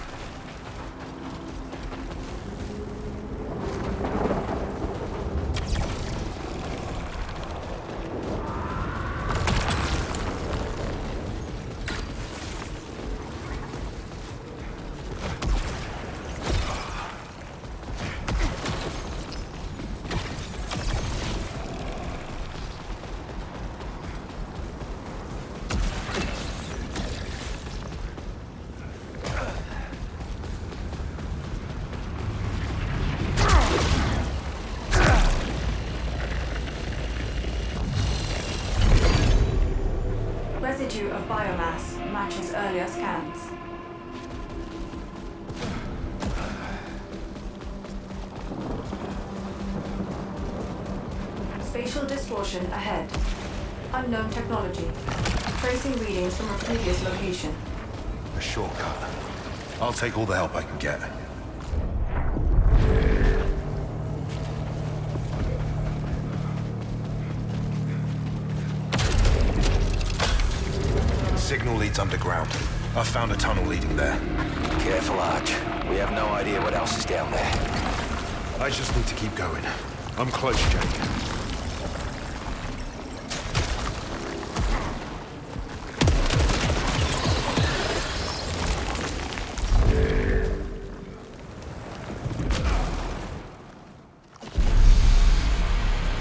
Residue of biomass matches earlier scans. Spatial distortion ahead. Unknown technology. Tracing readings from a previous location. A shortcut. I'll take all the help I can get. Signal leads underground. I found a tunnel leading there. Careful, Arch. We have no idea what else is down there. I just need to keep going. I'm close, Jake.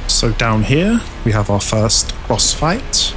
So down here, we have our first boss fight.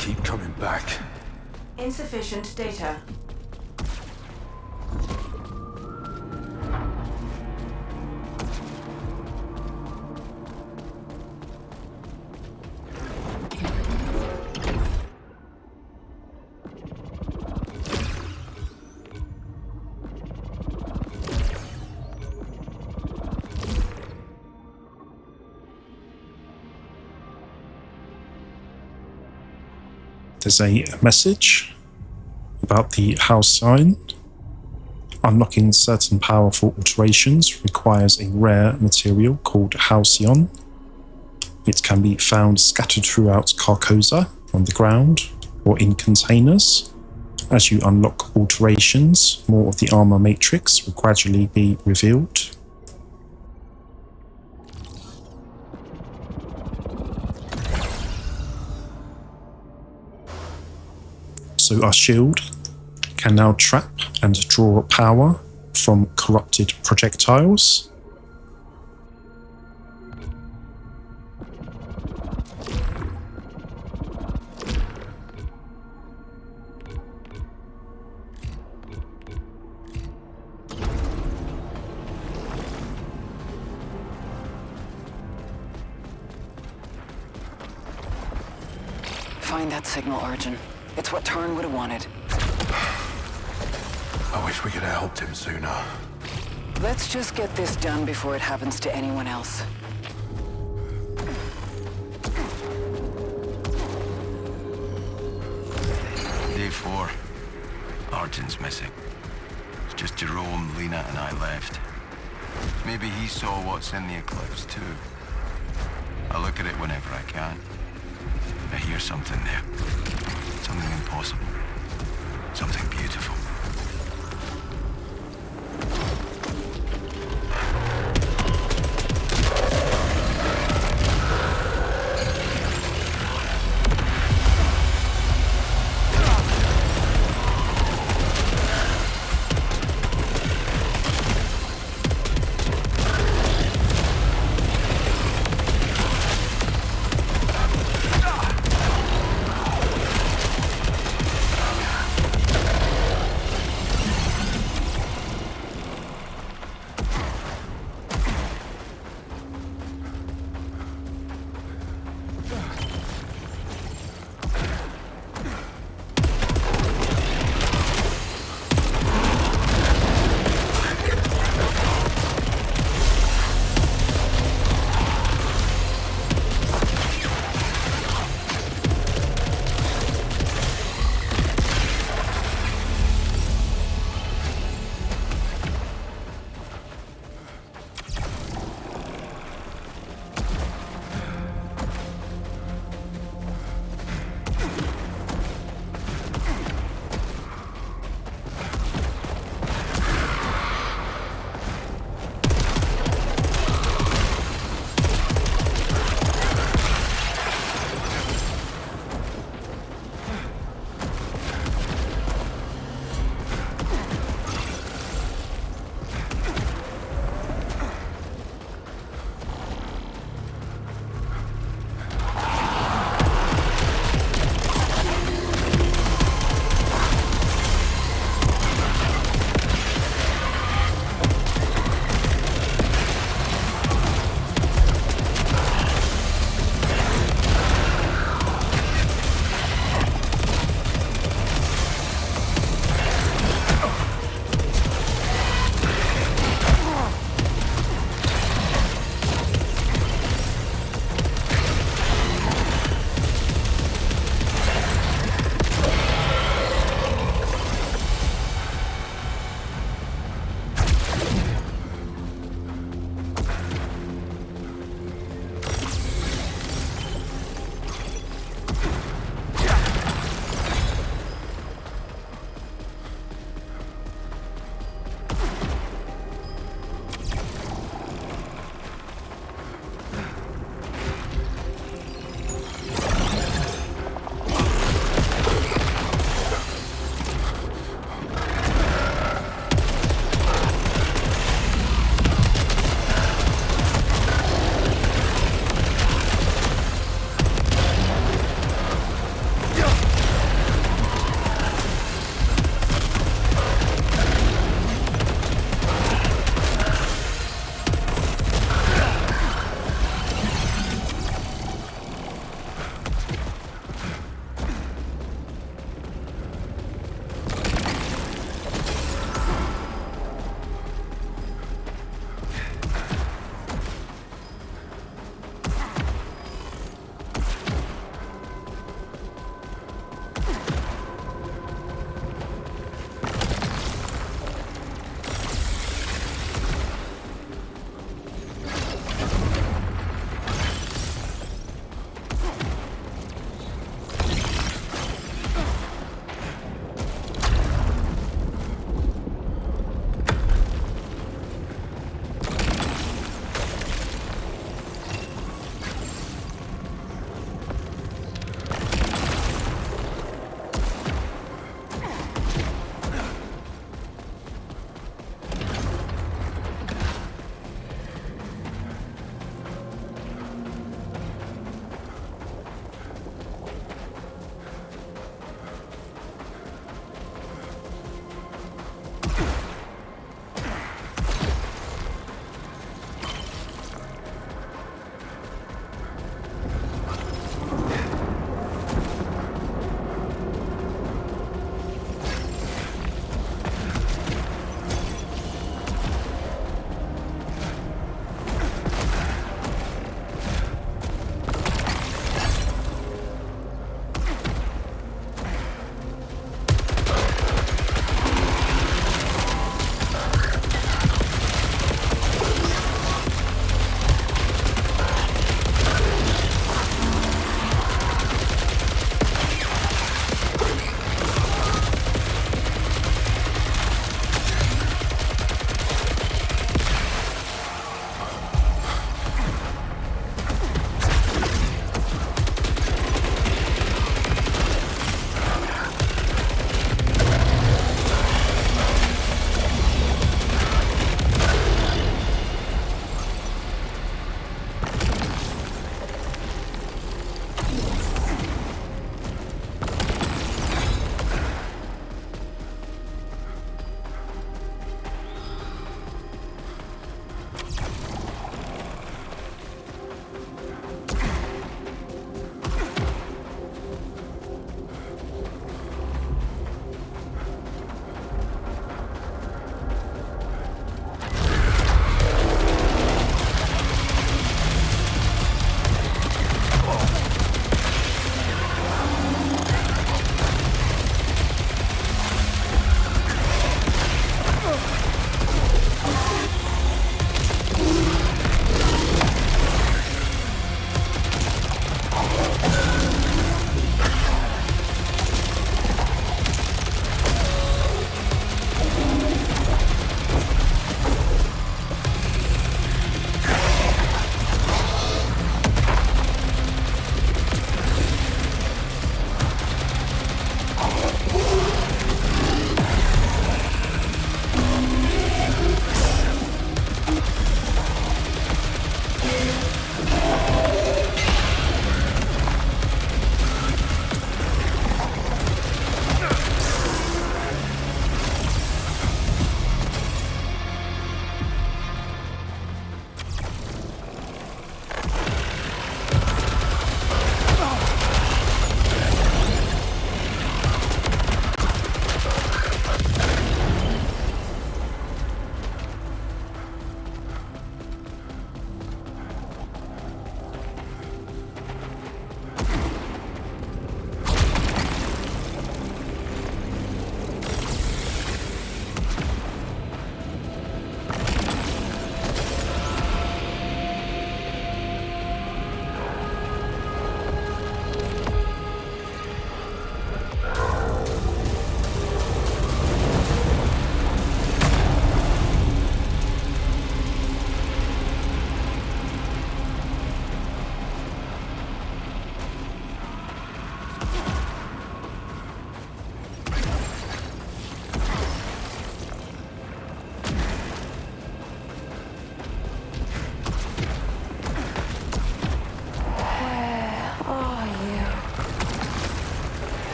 keep coming back. Insufficient data. There's a message about the house sign. Unlocking certain powerful alterations requires a rare material called halcyon. It can be found scattered throughout Carcosa on the ground or in containers. As you unlock alterations, more of the armor matrix will gradually be revealed. So our shield can now trap and draw power from corrupted projectiles. Find that signal, Arjun. It's what Tarn would have wanted. I wish we could have helped him sooner. Let's just get this done before it happens to anyone else. Day 4. Arjun's missing. It's just Jerome, Lena, and I left. Maybe he saw what's in the eclipse, too. I look at it whenever I can. I hear something there. Something impossible. Something beautiful.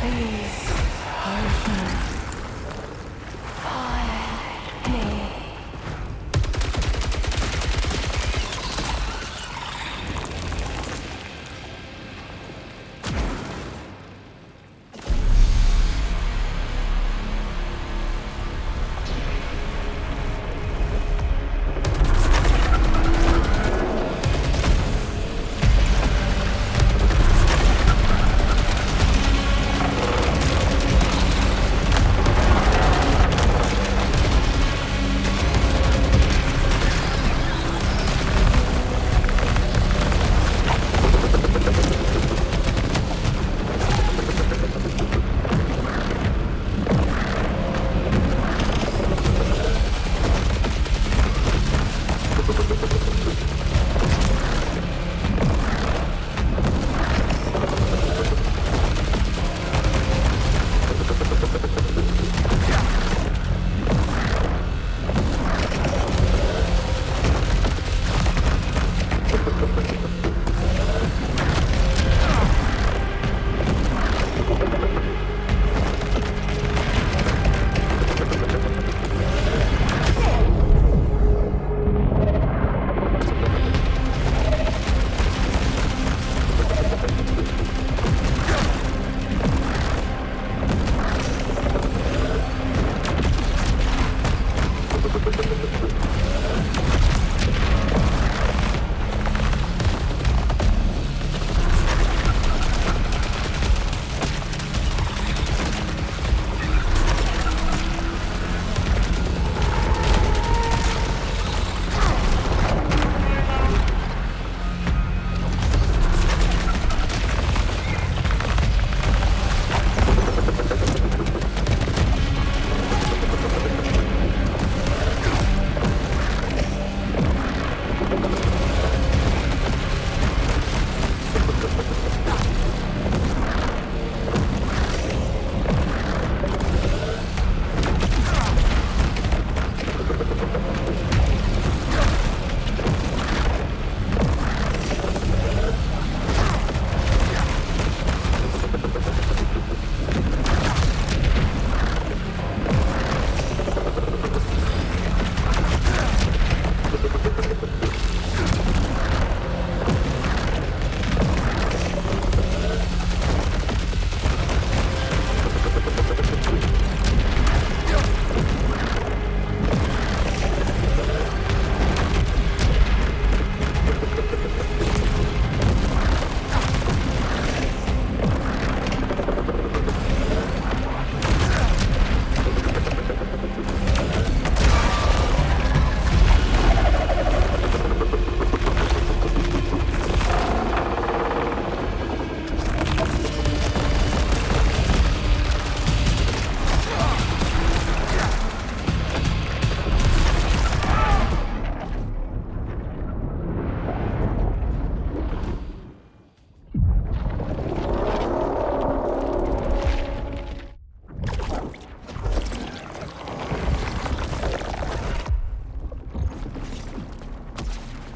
Please, open. Follow me.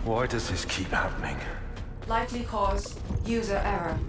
Why does this keep happening? Likely cause user error.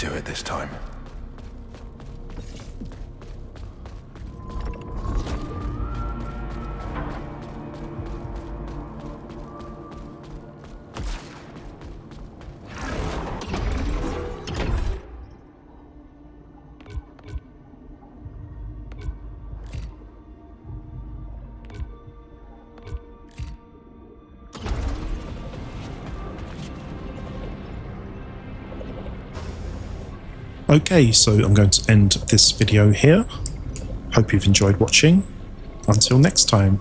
do it this time. Okay, so I'm going to end this video here. Hope you've enjoyed watching. Until next time.